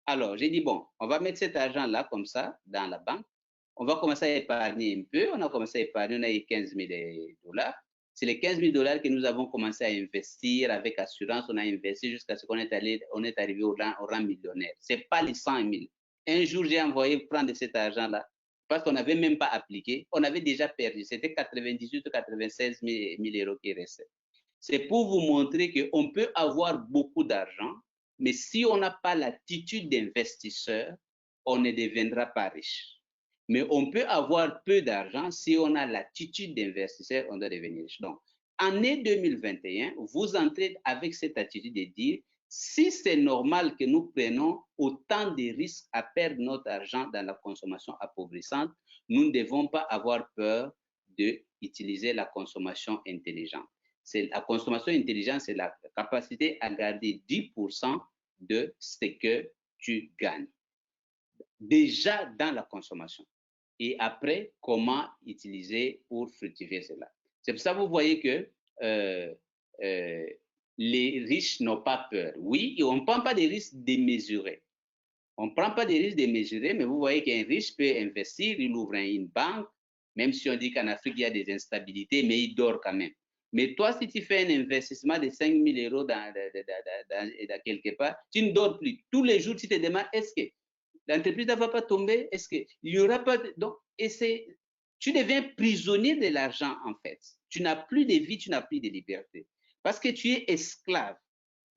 Alors, j'ai dit, bon, on va mettre cet argent-là comme ça dans la banque. On va commencer à épargner un peu. On a commencé à épargner, on a eu 15 000 $. C'est les 15 000 $ que nous avons commencé à investir avec assurance. On a investi jusqu'à ce qu'on est arrivé au rang millionnaire. Ce n'est pas les 100 000. Un jour, j'ai envoyé prendre cet argent-là parce qu'on n'avait même pas appliqué. On avait déjà perdu. C'était 98 ou 96 000 € qui restaient. C'est pour vous montrer qu'on peut avoir beaucoup d'argent, mais si on n'a pas l'attitude d'investisseur, on ne deviendra pas riche. Mais on peut avoir peu d'argent, si on a l'attitude d'investisseur, on doit devenir riche. Donc, année 2021, vous entrez avec cette attitude de dire, si c'est normal que nous prenons autant de risques à perdre notre argent dans la consommation appauvrissante, nous ne devons pas avoir peur d'utiliser la consommation intelligente. La consommation intelligente, c'est la capacité à garder 10% de ce que tu gagnes. Déjà dans la consommation. Et après, comment utiliser pour fructifier cela. C'est pour ça que vous voyez que les riches n'ont pas peur. Oui, on ne prend pas des risques démesurés. On ne prend pas des risques démesurés, mais vous voyez qu'un riche peut investir, il ouvre une banque, même si on dit qu'en Afrique, il y a des instabilités, mais il dort quand même. Mais toi, si tu fais un investissement de 5 000 € dans quelque part, tu ne dors plus. Tous les jours, tu te demandes, est-ce que l'entreprise ne va pas tomber? Est-ce qu'il n'y aura pas de... Donc, tu deviens prisonnier de l'argent, en fait. Tu n'as plus de vie, tu n'as plus de liberté. Parce que tu es esclave.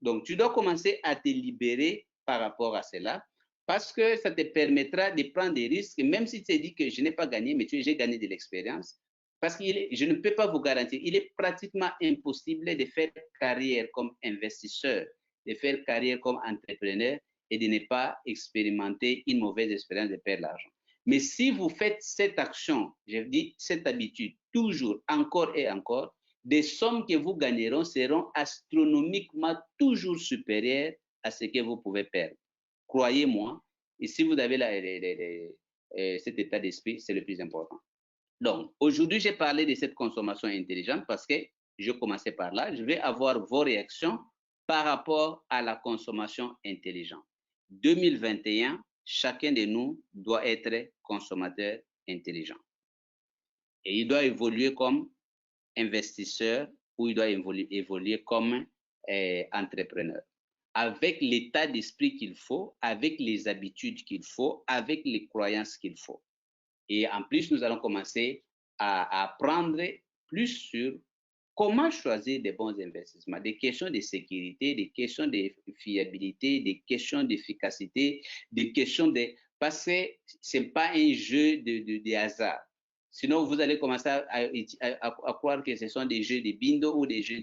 Donc, tu dois commencer à te libérer par rapport à cela, parce que ça te permettra de prendre des risques, même si tu te dis que je n'ai pas gagné, mais j'ai gagné de l'expérience. Parce que je ne peux pas vous garantir, il est pratiquement impossible de faire carrière comme investisseur, de faire carrière comme entrepreneur et de ne pas expérimenter une mauvaise expérience de perdre l'argent. Mais si vous faites cette action, je dis cette habitude, toujours, encore et encore, des sommes que vous gagneront seront astronomiquement toujours supérieures à ce que vous pouvez perdre. Croyez-moi, et si vous avez cet état d'esprit, c'est le plus important. Donc, aujourd'hui, j'ai parlé de cette consommation intelligente parce que je commençais par là. Je vais avoir vos réactions par rapport à la consommation intelligente. 2021, chacun de nous doit être consommateur intelligent. Et il doit évoluer comme investisseur ou il doit évoluer comme entrepreneur. Avec l'état d'esprit qu'il faut, avec les habitudes qu'il faut, avec les croyances qu'il faut. Et en plus, nous allons commencer à apprendre plus sur comment choisir des bons investissements, des questions de sécurité, des questions de fiabilité, des questions d'efficacité, des questions de... Parce que ce n'est pas un jeu de hasard. Sinon, vous allez commencer à croire que ce sont des jeux de bingo ou des jeux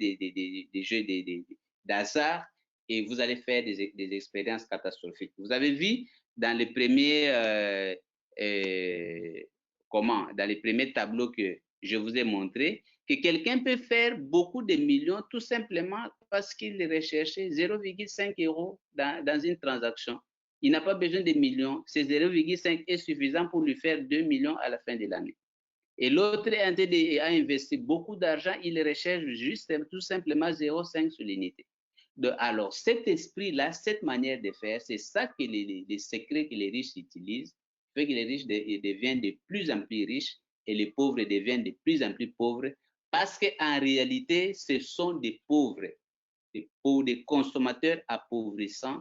d'hasard et vous allez faire des expériences catastrophiques. Vous avez vu dans les premiers... dans les premiers tableaux que je vous ai montrés, que quelqu'un peut faire beaucoup de millions tout simplement parce qu'il recherchait 0,5 € dans une transaction. Il n'a pas besoin de millions. Ces 0,5 est suffisant pour lui faire 2 millions à la fin de l'année. Et l'autre a investi beaucoup d'argent, il recherche juste tout simplement 0,5 sur l'unité. Alors, cet esprit-là, cette manière de faire, c'est ça que les secrets que les riches utilisent, fait que les riches deviennent de plus en plus riches et les pauvres deviennent de plus en plus pauvres parce qu'en réalité, ce sont des pauvres, des consommateurs appauvrissants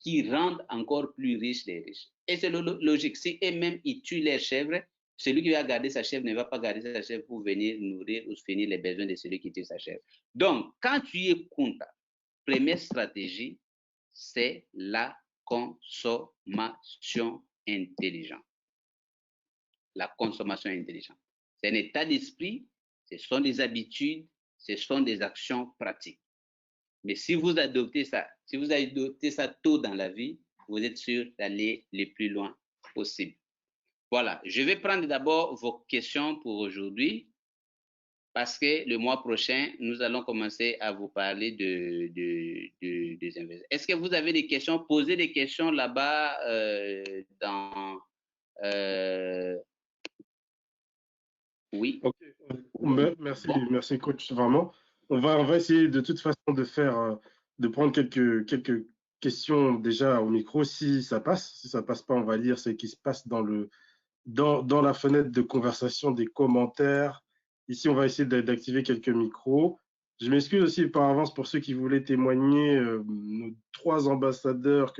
qui rendent encore plus riches les riches. Et c'est logique. Si eux-mêmes, ils tuent leurs chèvres, celui qui va garder sa chèvre ne va pas garder sa chèvre pour venir nourrir ou finir les besoins de celui qui tue sa chèvre. Donc, quand tu es comptable, première stratégie, c'est la consommation intelligente. La consommation intelligente. C'est un état d'esprit, ce sont des habitudes, ce sont des actions pratiques. Mais si vous adoptez ça, tôt dans la vie, vous êtes sûr d'aller le plus loin possible. Voilà, je vais prendre d'abord vos questions pour aujourd'hui. parce que le mois prochain, nous allons commencer à vous parler des investissements. Est-ce que vous avez des questions? Posez des questions là-bas dans... oui. Okay. Merci coach, vraiment. On va essayer de toute façon de prendre quelques questions déjà au micro si ça passe. Si ça passe pas, on va lire ce qui se passe dans la fenêtre de conversation des commentaires. Ici, on va essayer d'activer quelques micros. Je m'excuse aussi par avance pour ceux qui voulaient témoigner, nos 3 ambassadrices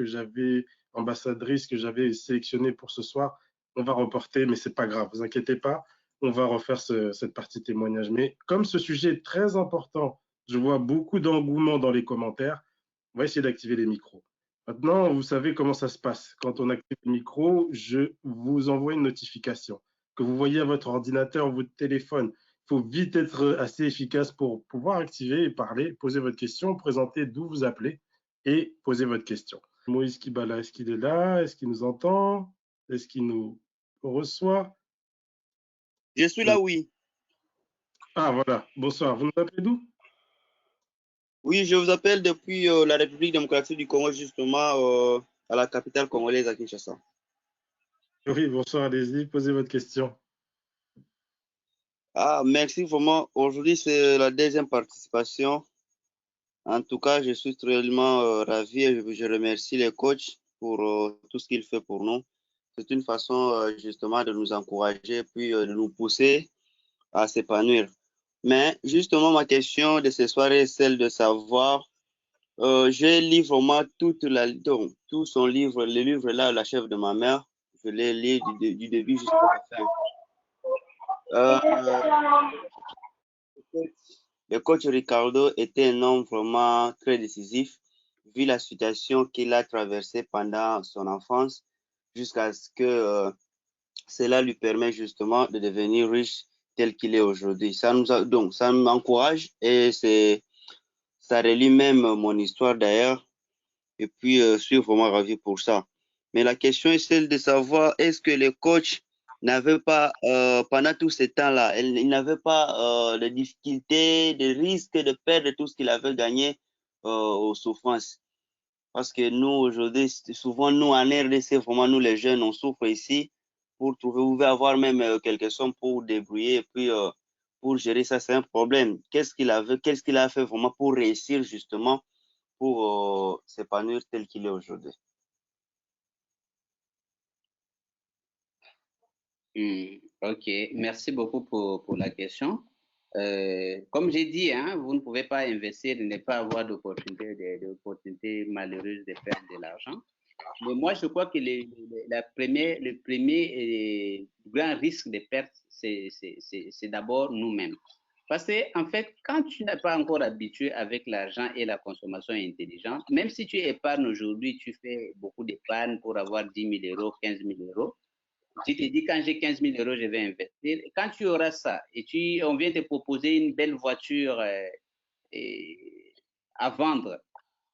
que j'avais sélectionnées pour ce soir. On va reporter, mais c'est pas grave, vous inquiétez pas. On va refaire cette partie témoignage. Mais comme ce sujet est très important, je vois beaucoup d'engouement dans les commentaires, on va essayer d'activer les micros. Maintenant, vous savez comment ça se passe. Quand on active le micro, je vous envoie une notification que vous voyez à votre ordinateur ou votre téléphone. Il faut vite être assez efficace pour pouvoir activer et parler, poser votre question, présenter d'où vous appelez et poser votre question. Moïse Kibala, est-ce qu'il est là? Est-ce qu'il nous entend? Est-ce qu'il nous reçoit? Je suis là, oui. Ah, voilà. Bonsoir. Vous nous appelez d'où? Oui, je vous appelle depuis la République démocratique du Congo, justement, à la capitale congolaise, à Kinshasa. Oui, bonsoir, allez-y, posez votre question. Ah, merci vraiment. Aujourd'hui, c'est la deuxième participation. En tout cas, je suis réellement ravi et je remercie les coachs pour tout ce qu'ils font pour nous. C'est une façon justement de nous encourager puis de nous pousser à s'épanouir. Mais justement, ma question de ce soir est celle de savoir, j'ai lu vraiment tout son livre, le livre là, La chef de ma mère. Je l'ai lu du début jusqu'à la fin. Le coach Ricardo était un homme vraiment très décisif, vu la situation qu'il a traversée pendant son enfance, jusqu'à ce que cela lui permet justement de devenir riche tel qu'il est aujourd'hui. Donc, ça m'encourage et ça relie même mon histoire d'ailleurs. Et puis, je suis vraiment ravi pour ça. Mais la question est celle de savoir, est-ce que les coachs n'avaient pas, pendant tout ce temps-là, ils n'avaient pas de difficultés, de risques de perdre tout ce qu'ils avaient gagné aux souffrances. Parce que nous, aujourd'hui, souvent, nous, en RDC, vraiment, nous, les jeunes, on souffre ici pour trouver, vous pouvez avoir même quelques sommes pour débrouiller et puis pour gérer ça, c'est un problème. Qu'est-ce qu'il a fait vraiment pour réussir justement pour s'épanouir tel qu'il est aujourd'hui? Ok, merci beaucoup pour la question. Comme j'ai dit, hein, vous ne pouvez pas investir et ne pas avoir d'opportunité malheureuse de perdre de l'argent. Mais moi, je crois que le premier grand risque de perte, c'est d'abord nous-mêmes. Parce que, en fait, quand tu n'es pas encore habitué avec l'argent et la consommation intelligente, même si tu épargnes aujourd'hui, tu fais beaucoup d'épargne pour avoir 10 000 euros, 15 000 euros, tu te dis, quand j'ai 15 000 euros, je vais investir. Et quand tu auras ça, et on vient te proposer une belle voiture à vendre,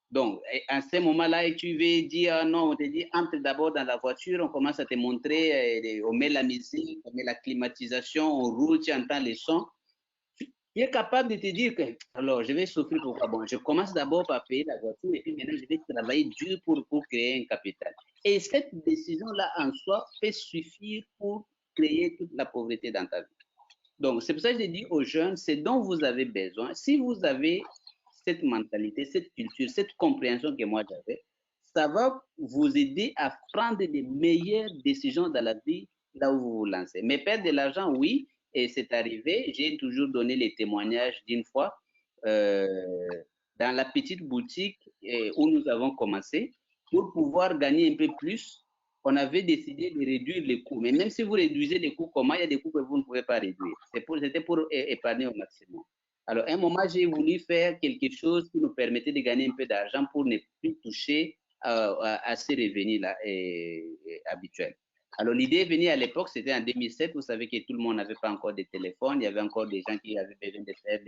donc, à ce moment-là, tu veux dire non, on te dit entre d'abord dans la voiture, on commence à te montrer, on met la musique, on met la climatisation, on roule, tu entends les sons. Tu es capable de te dire que, alors, je vais souffrir pourquoi? Bon, je commence d'abord par payer la voiture et puis maintenant, je vais travailler dur pour créer un capital. Et cette décision-là en soi peut suffire pour créer toute la pauvreté dans ta vie. Donc, c'est pour ça que je dis aux jeunes, c'est dont vous avez besoin. Si vous avez cette mentalité, cette culture, cette compréhension que moi j'avais, ça va vous aider à prendre des meilleures décisions dans la vie là où vous vous lancez. Mais perdre de l'argent, oui, et c'est arrivé. J'ai toujours donné les témoignages d'une fois euh, dans la petite boutique où nous avons commencé. Pour pouvoir gagner un peu plus, on avait décidé de réduire les coûts. Mais même si vous réduisez les coûts, comment il y a des coûts que vous ne pouvez pas réduire? C'était pour épargner au maximum. Alors, à un moment, j'ai voulu faire quelque chose qui nous permettait de gagner un peu d'argent pour ne plus toucher à ces revenus-là habituels. Alors, l'idée est venue à l'époque, c'était en 2007. Vous savez que tout le monde n'avait pas encore de téléphone. Il y avait encore des gens qui avaient besoin de faire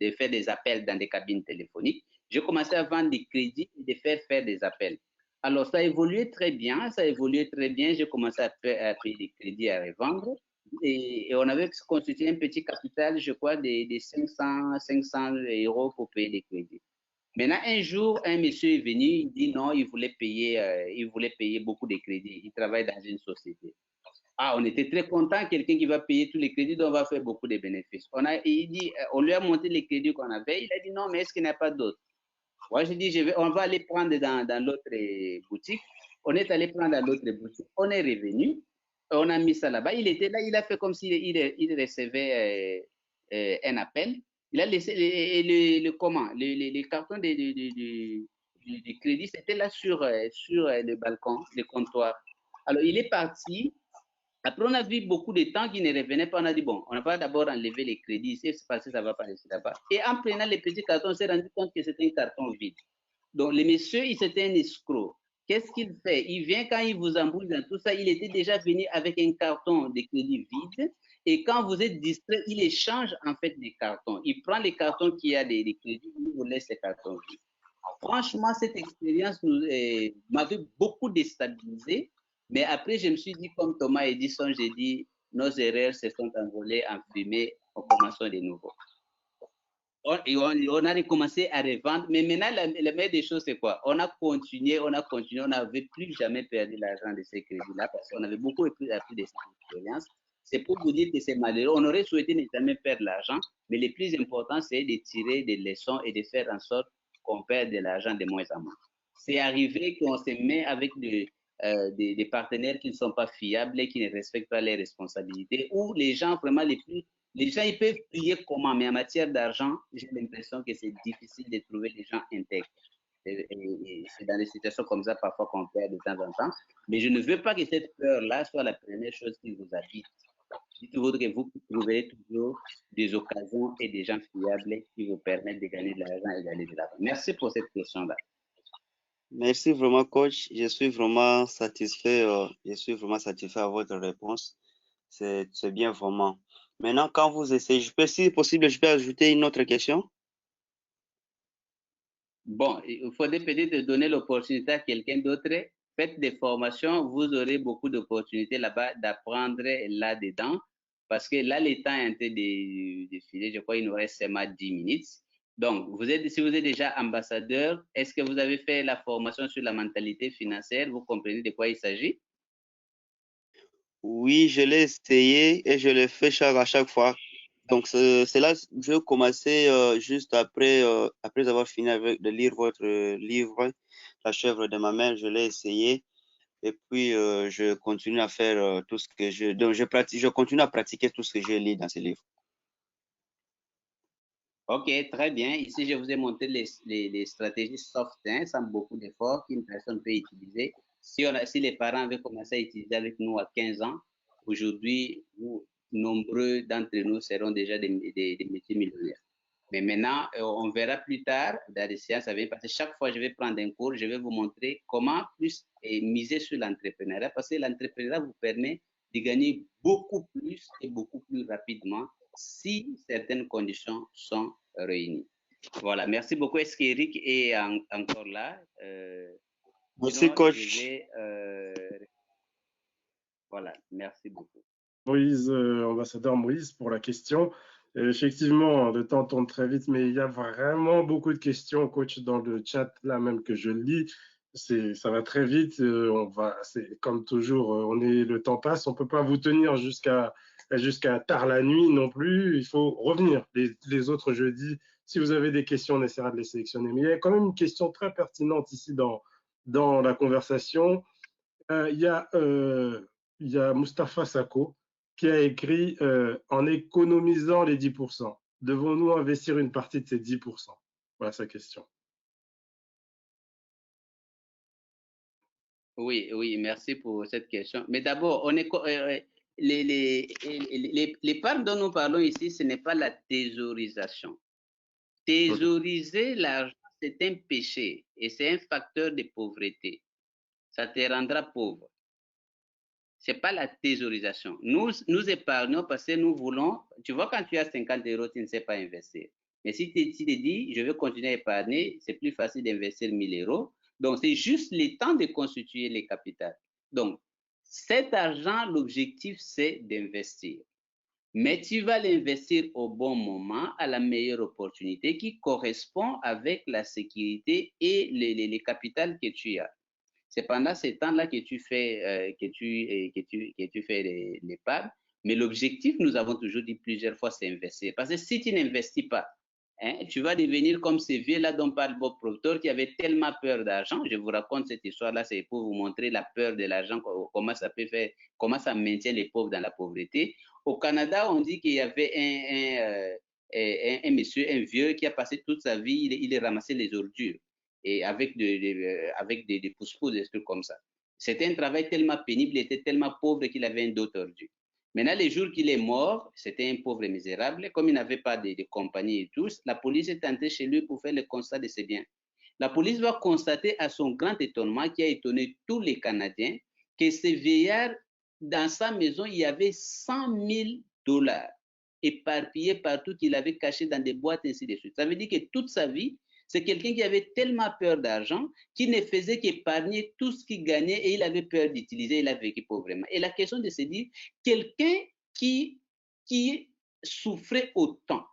de faire des appels dans des cabines téléphoniques. J'ai commencé à vendre des crédits et de faire des appels. Alors, ça a évolué très bien, J'ai commencé à payer des crédits à revendre. et on avait constitué un petit capital, je crois, de 500 euros pour payer les crédits. Maintenant, un jour, un monsieur est venu, il dit non, il voulait payer beaucoup de crédits. Il travaille dans une société. Ah, on était très contents, quelqu'un qui va payer tous les crédits, donc on va faire beaucoup de bénéfices. Il dit, on lui a monté les crédits qu'on avait. Il a dit non, mais est-ce qu'il n'y a pas d'autres? Moi, je dis, on va aller prendre dans l'autre boutique. On est allé prendre dans l'autre boutique. On est revenu. On a mis ça là-bas. Il était là, il a fait comme s'il il recevait un appel. Il a laissé les cartons du crédit, c'était là sur le balcon, le comptoir. Alors, il est parti. Après, on a vu beaucoup de temps qui ne revenaient pas. On a dit, bon, on va d'abord enlever les crédits. Si c'est passé, ça va pas rester là-bas. Et en prenant les petits cartons, on s'est rendu compte que c'était un carton vide. Donc, le monsieur, il c'était un escroc. Qu'est-ce qu'il fait? Il vient quand il vous embrouille dans tout ça. Il était déjà venu avec un carton de crédit vide. Et quand vous êtes distrait, il échange en fait des cartons. Il prend les cartons qui a des crédits, il vous laisse les cartons vides. Franchement, cette expérience m'avait beaucoup déstabilisé. Mais après, je me suis dit, comme Thomas Edison, j'ai dit, nos erreurs se sont envolées en fumée, on commence de nouveau. On a recommencé à revendre, mais maintenant, la meilleure des choses, c'est quoi? On a continué, on n'avait plus jamais perdu l'argent de ces crédits-là parce qu'on avait beaucoup appris de cette expérience. C'est pour vous dire que c'est malheureux. On aurait souhaité ne jamais perdre l'argent, mais le plus important, c'est de tirer des leçons et de faire en sorte qu'on perde de l'argent de moins en moins. C'est arrivé qu'on se met avec des partenaires qui ne sont pas fiables et qui ne respectent pas les responsabilités, ou les gens vraiment les gens, ils peuvent prier comment, mais en matière d'argent, j'ai l'impression que c'est difficile de trouver des gens intègres. Et c'est dans des situations comme ça parfois qu'on perd de temps en temps. Mais je ne veux pas que cette peur-là soit la première chose qui vous habite. Dites-vous que vous trouverez toujours des occasions et des gens fiables qui vous permettent de gagner de l'argent et d'aller de l'avant. Merci pour cette question-là. Merci vraiment, coach. Je suis vraiment satisfait. Je suis vraiment satisfait à votre réponse. C'est bien vraiment. Maintenant, quand vous essayez, si possible, je peux ajouter une autre question. Bon, il faudrait peut-être donner l'opportunité à quelqu'un d'autre. Faites des formations, vous aurez beaucoup d'opportunités là-bas d'apprendre là-dedans. Parce que là, le temps est en train de filer. Je crois qu'il nous reste seulement 10 minutes. Donc, si vous êtes déjà ambassadeur, est-ce que vous avez fait la formation sur la mentalité financière? Vous comprenez de quoi il s'agit? Oui, je l'ai essayé et je le fais à chaque fois. Donc, c'est là, je vais commencer juste après avoir fini de lire votre livre, La chèvre de ma mère. Je l'ai essayé et puis je continue à faire tout ce que donc je continue à pratiquer tout ce que je lis dans ce livre. Ok, très bien. Ici, je vous ai montré les stratégies soft, hein, sans beaucoup d'efforts, qu'une personne peut utiliser. Si les parents avaient commencé à utiliser avec nous à 15 ans, aujourd'hui, nombreux d'entre nous seront déjà des métiers millionnaires. Mais maintenant, on verra plus tard dans les séances à venir, parce que chaque fois que je vais prendre un cours, je vais vous montrer comment plus miser sur l'entrepreneuriat, parce que l'entrepreneuriat vous permet de gagner beaucoup plus et beaucoup plus rapidement si certaines conditions sont réunies. Voilà, merci beaucoup. Est-ce qu'Eric est encore là? Merci, coach. Voilà, merci beaucoup. Moïse, ambassadeur Moïse, pour la question. Effectivement, le temps tourne très vite, mais il y a vraiment beaucoup de questions, coach, dans le chat, là même que je lis. Ça va très vite. C'est comme toujours, le temps passe. On peut pas vous tenir jusqu'à tard la nuit non plus. Il faut revenir les autres jeudis. Si vous avez des questions, on essaiera de les sélectionner. Mais il y a quand même une question très pertinente ici dans la conversation. Il y a Mustapha Sako qui a écrit en économisant les 10%, devons-nous investir une partie de ces 10%? Voilà sa question. Oui, merci pour cette question. Mais d'abord, l'épargne dont nous parlons ici, ce n'est pas la thésaurisation. Thésauriser l'argent, c'est un péché et c'est un facteur de pauvreté. Ça te rendra pauvre. Ce n'est pas la thésaurisation. Nous épargnons parce que nous voulons, tu vois, quand tu as 50 euros, tu ne sais pas investir. Mais si tu te dis, je veux continuer à épargner, c'est plus facile d'investir 1000 euros. Donc, c'est juste le temps de constituer les capitales. Donc, Cet argent, l'objectif, c'est d'investir. Mais tu vas l'investir au bon moment, à la meilleure opportunité qui correspond avec la sécurité et les capitales que tu as. C'est pendant ces temps-là que tu fais, que tu fais l'épargne. Mais l'objectif, nous avons toujours dit plusieurs fois, c'est investir. Parce que si tu n'investis pas, hein, tu vas devenir comme ces vieux-là dont parle Bob Proctor qui avaient tellement peur d'argent. Je vous raconte cette histoire-là, c'est pour vous montrer la peur de l'argent, comment ça peut faire, comment ça maintient les pauvres dans la pauvreté. Au Canada, on dit qu'il y avait un monsieur, un vieux qui a passé toute sa vie, il ramassait les ordures et avec des pousse-pouces, des trucs comme ça. C'était un travail tellement pénible, il était tellement pauvre qu'il avait un dos tordu. Maintenant, les jours qu'il est mort, c'était un pauvre misérable. Comme il n'avait pas de compagnie et tout, la police est entrée chez lui pour faire le constat de ses biens. La police va constater à son grand étonnement, qui a étonné tous les Canadiens, que ce vieillard, dans sa maison, il y avait 100 000 dollars éparpillés partout qu'il avait cachés dans des boîtes, ainsi de suite. Ça veut dire que toute sa vie, c'est quelqu'un qui avait tellement peur d'argent qu'il ne faisait qu'épargner tout ce qu'il gagnait et il avait peur d'utiliser, il a vécu pauvrement. Et la question de se dire, quelqu'un qui souffrait autant,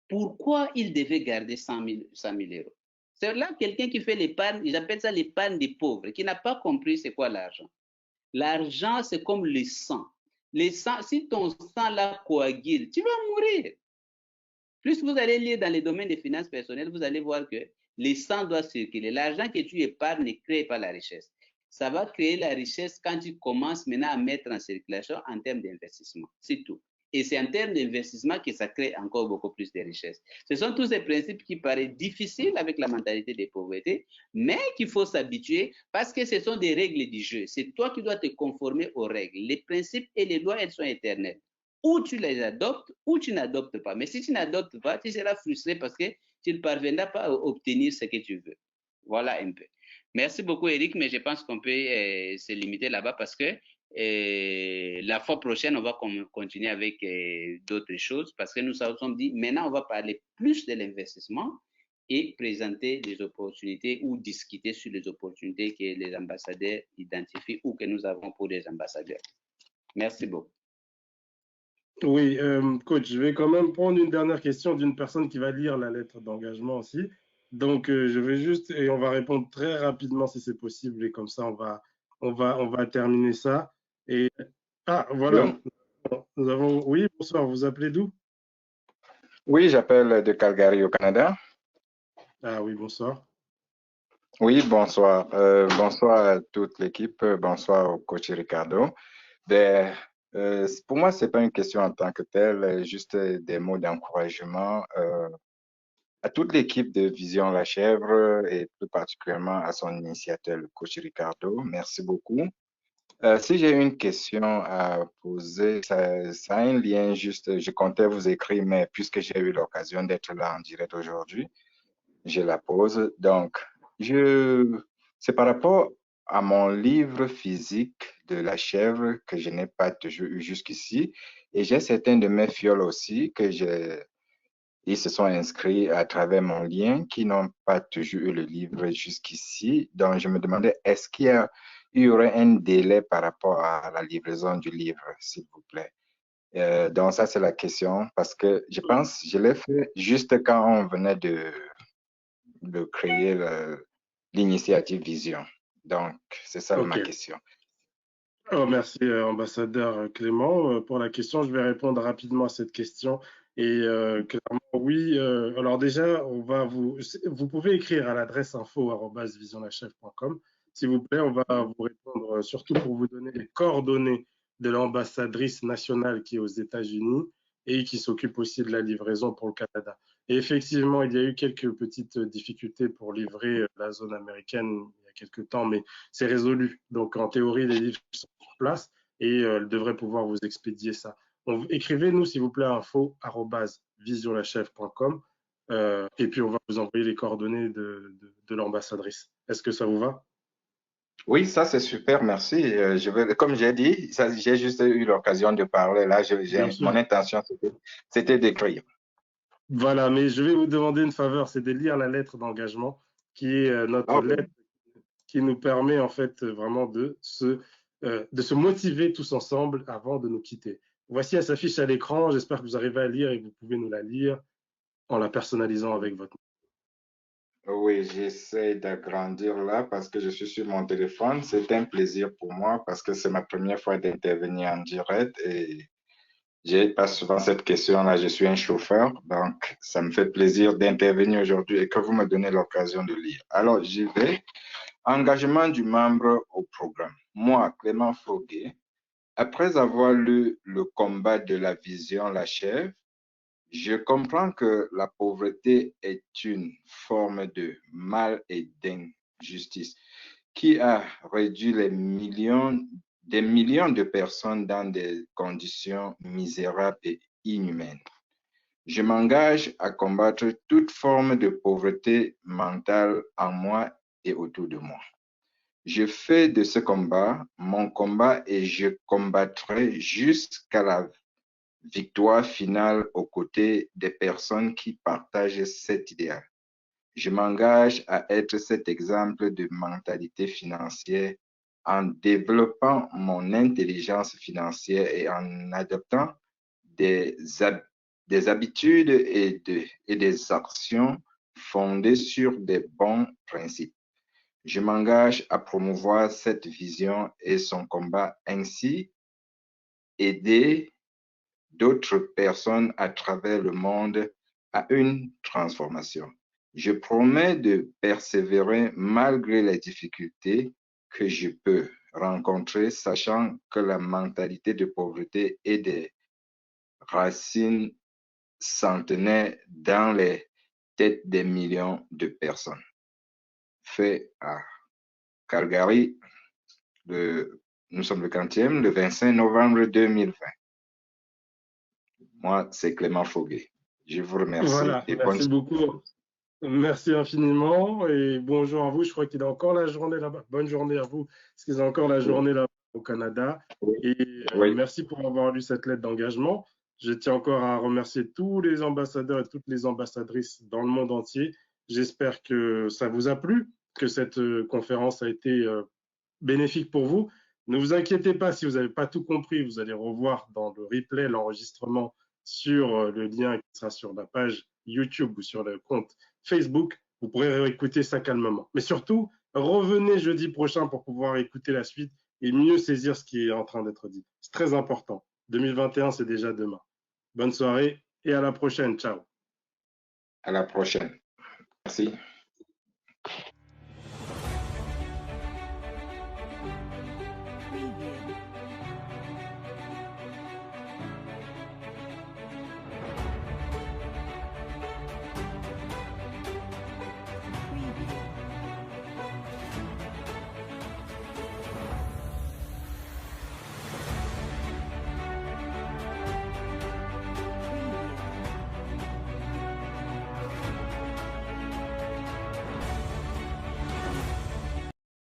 pourquoi il devait garder 100 000 euros? C'est là quelqu'un qui fait l'épargne, ils appellent ça l'épargne des pauvres, qui n'a pas compris c'est quoi l'argent. L'argent, c'est comme le sang. Le sang, si ton sang là coagule, tu vas mourir. Plus vous allez lire dans les domaines des finances personnelles, vous allez voir que le sang doit circuler. L'argent que tu épargnes ne crée pas la richesse. Ça va créer la richesse quand tu commences maintenant à mettre en circulation en termes d'investissement. C'est tout. Et c'est en termes d'investissement que ça crée encore beaucoup plus de richesses. Ce sont tous ces principes qui paraissent difficiles avec la mentalité des pauvretés, mais qu'il faut s'habituer parce que ce sont des règles du jeu. C'est toi qui dois te conformer aux règles. Les principes et les lois, elles sont éternelles. Ou tu les adoptes, ou tu n'adoptes pas. Mais si tu n'adoptes pas, tu seras frustré parce que tu ne parviendras pas à obtenir ce que tu veux. Voilà un peu. Merci beaucoup, Eric, mais je pense qu'on peut se limiter là-bas parce que la fois prochaine, on va continuer avec d'autres choses parce que nous nous sommes dit, maintenant, on va parler plus de l'investissement et présenter les opportunités ou discuter sur les opportunités que les ambassadeurs identifient ou que nous avons pour les ambassadeurs. Merci beaucoup. Oui, coach, je vais quand même prendre une dernière question d'une personne qui va lire la lettre d'engagement aussi. Donc, je vais juste, et on va répondre très rapidement si c'est possible, et comme ça, on va terminer ça. Et, voilà, nous avons, oui, bonsoir, vous appelez d'où? Oui, j'appelle de Calgary au Canada. Ah oui, bonsoir. Oui, bonsoir. Bonsoir à toute l'équipe, bonsoir au coach Ricardo. Pour moi, ce n'est pas une question en tant que telle, juste des mots d'encouragement à toute l'équipe de Vision La Chèvre et plus particulièrement à son initiateur, le coach Ricardo. Merci beaucoup. Si j'ai une question à poser, ça a un lien juste, je comptais vous écrire, mais puisque j'ai eu l'occasion d'être là en direct aujourd'hui, je la pose. Donc, c'est par rapport à mon livre physique de La Chèvre que je n'ai pas toujours eu jusqu'ici. Et j'ai certains de mes fioles aussi ils se sont inscrits à travers mon lien qui n'ont pas toujours eu le livre jusqu'ici. Donc, je me demandais, est-ce qu'il y aurait un délai par rapport à la livraison du livre, s'il vous plaît? Donc, ça, c'est la question parce que je pense, je l'ai fait juste quand on venait de créer l'initiative Vision. Donc, c'est ça ma question. Oh, merci, ambassadeur Clément. Pour la question, je vais répondre rapidement à cette question. Et clairement, oui. Alors déjà, vous pouvez écrire à l'adresse info@visionlachef.com. S'il vous plaît, on va vous répondre surtout pour vous donner les coordonnées de l'ambassadrice nationale qui est aux États-Unis et qui s'occupe aussi de la livraison pour le Canada. Et effectivement, il y a eu quelques petites difficultés pour livrer la zone américaine il y a quelques temps, mais c'est résolu. Donc, en théorie, les livres sont sur place et elle devrait pouvoir vous expédier ça. Écrivez-nous, s'il vous plaît, info@visionlachef.com et puis on va vous envoyer les coordonnées de l'ambassadrice. Est-ce que ça vous va? Oui, ça c'est super, merci. Comme j'ai dit, j'ai juste eu l'occasion de parler. Là, mon intention, c'était d'écrire. Voilà, mais je vais vous demander une faveur, c'est de lire la lettre d'engagement qui est notre lettre qui nous permet en fait vraiment de se de se motiver tous ensemble avant de nous quitter. Voici, elle s'affiche à l'écran. J'espère que vous arrivez à lire et que vous pouvez nous la lire en la personnalisant avec votre nom. Oui, j'essaie d'agrandir là parce que je suis sur mon téléphone. C'est un plaisir pour moi parce que c'est ma première fois d'intervenir en direct et j'ai pas souvent cette question-là. Je suis un chauffeur, donc ça me fait plaisir d'intervenir aujourd'hui et que vous me donnez l'occasion de lire. Alors, j'y vais. Engagement du membre au programme. Moi, Clément Foguet, après avoir lu Le combat de la vision l'achève, je comprends que la pauvreté est une forme de mal et d'injustice qui a réduit des millions de personnes dans des conditions misérables et inhumaines. Je m'engage à combattre toute forme de pauvreté mentale en moi et autour de moi. Je fais de ce combat mon combat et je combattrai jusqu'à la victoire finale aux côtés des personnes qui partagent cet idéal. Je m'engage à être cet exemple de mentalité financière en développant mon intelligence financière et en adoptant des habitudes et des actions fondées sur des bons principes. Je m'engage à promouvoir cette vision et son combat, ainsi aider d'autres personnes à travers le monde à une transformation. Je promets de persévérer malgré les difficultés que je peux rencontrer, sachant que la mentalité de pauvreté est des racines centenaires dans les têtes des millions de personnes. Fait à Calgary, nous sommes le 40e, le 25 novembre 2020. Moi, c'est Clément Foguet. Je vous remercie. Voilà, merci beaucoup. Merci infiniment et bonjour à vous. Je crois qu'il est encore la journée là-bas. Bonne journée à vous, parce qu'il est encore la journée là-bas au Canada. Et merci pour avoir lu cette lettre d'engagement. Je tiens encore à remercier tous les ambassadeurs et toutes les ambassadrices dans le monde entier. J'espère que ça vous a plu, que cette conférence a été bénéfique pour vous. Ne vous inquiétez pas si vous n'avez pas tout compris. Vous allez revoir dans le replay l'enregistrement sur le lien qui sera sur la page YouTube ou sur le compte Facebook. Vous pourrez réécouter ça calmement. Mais surtout, revenez jeudi prochain pour pouvoir écouter la suite et mieux saisir ce qui est en train d'être dit. C'est très important. 2021, c'est déjà demain. Bonne soirée et à la prochaine. Ciao. À la prochaine. Merci.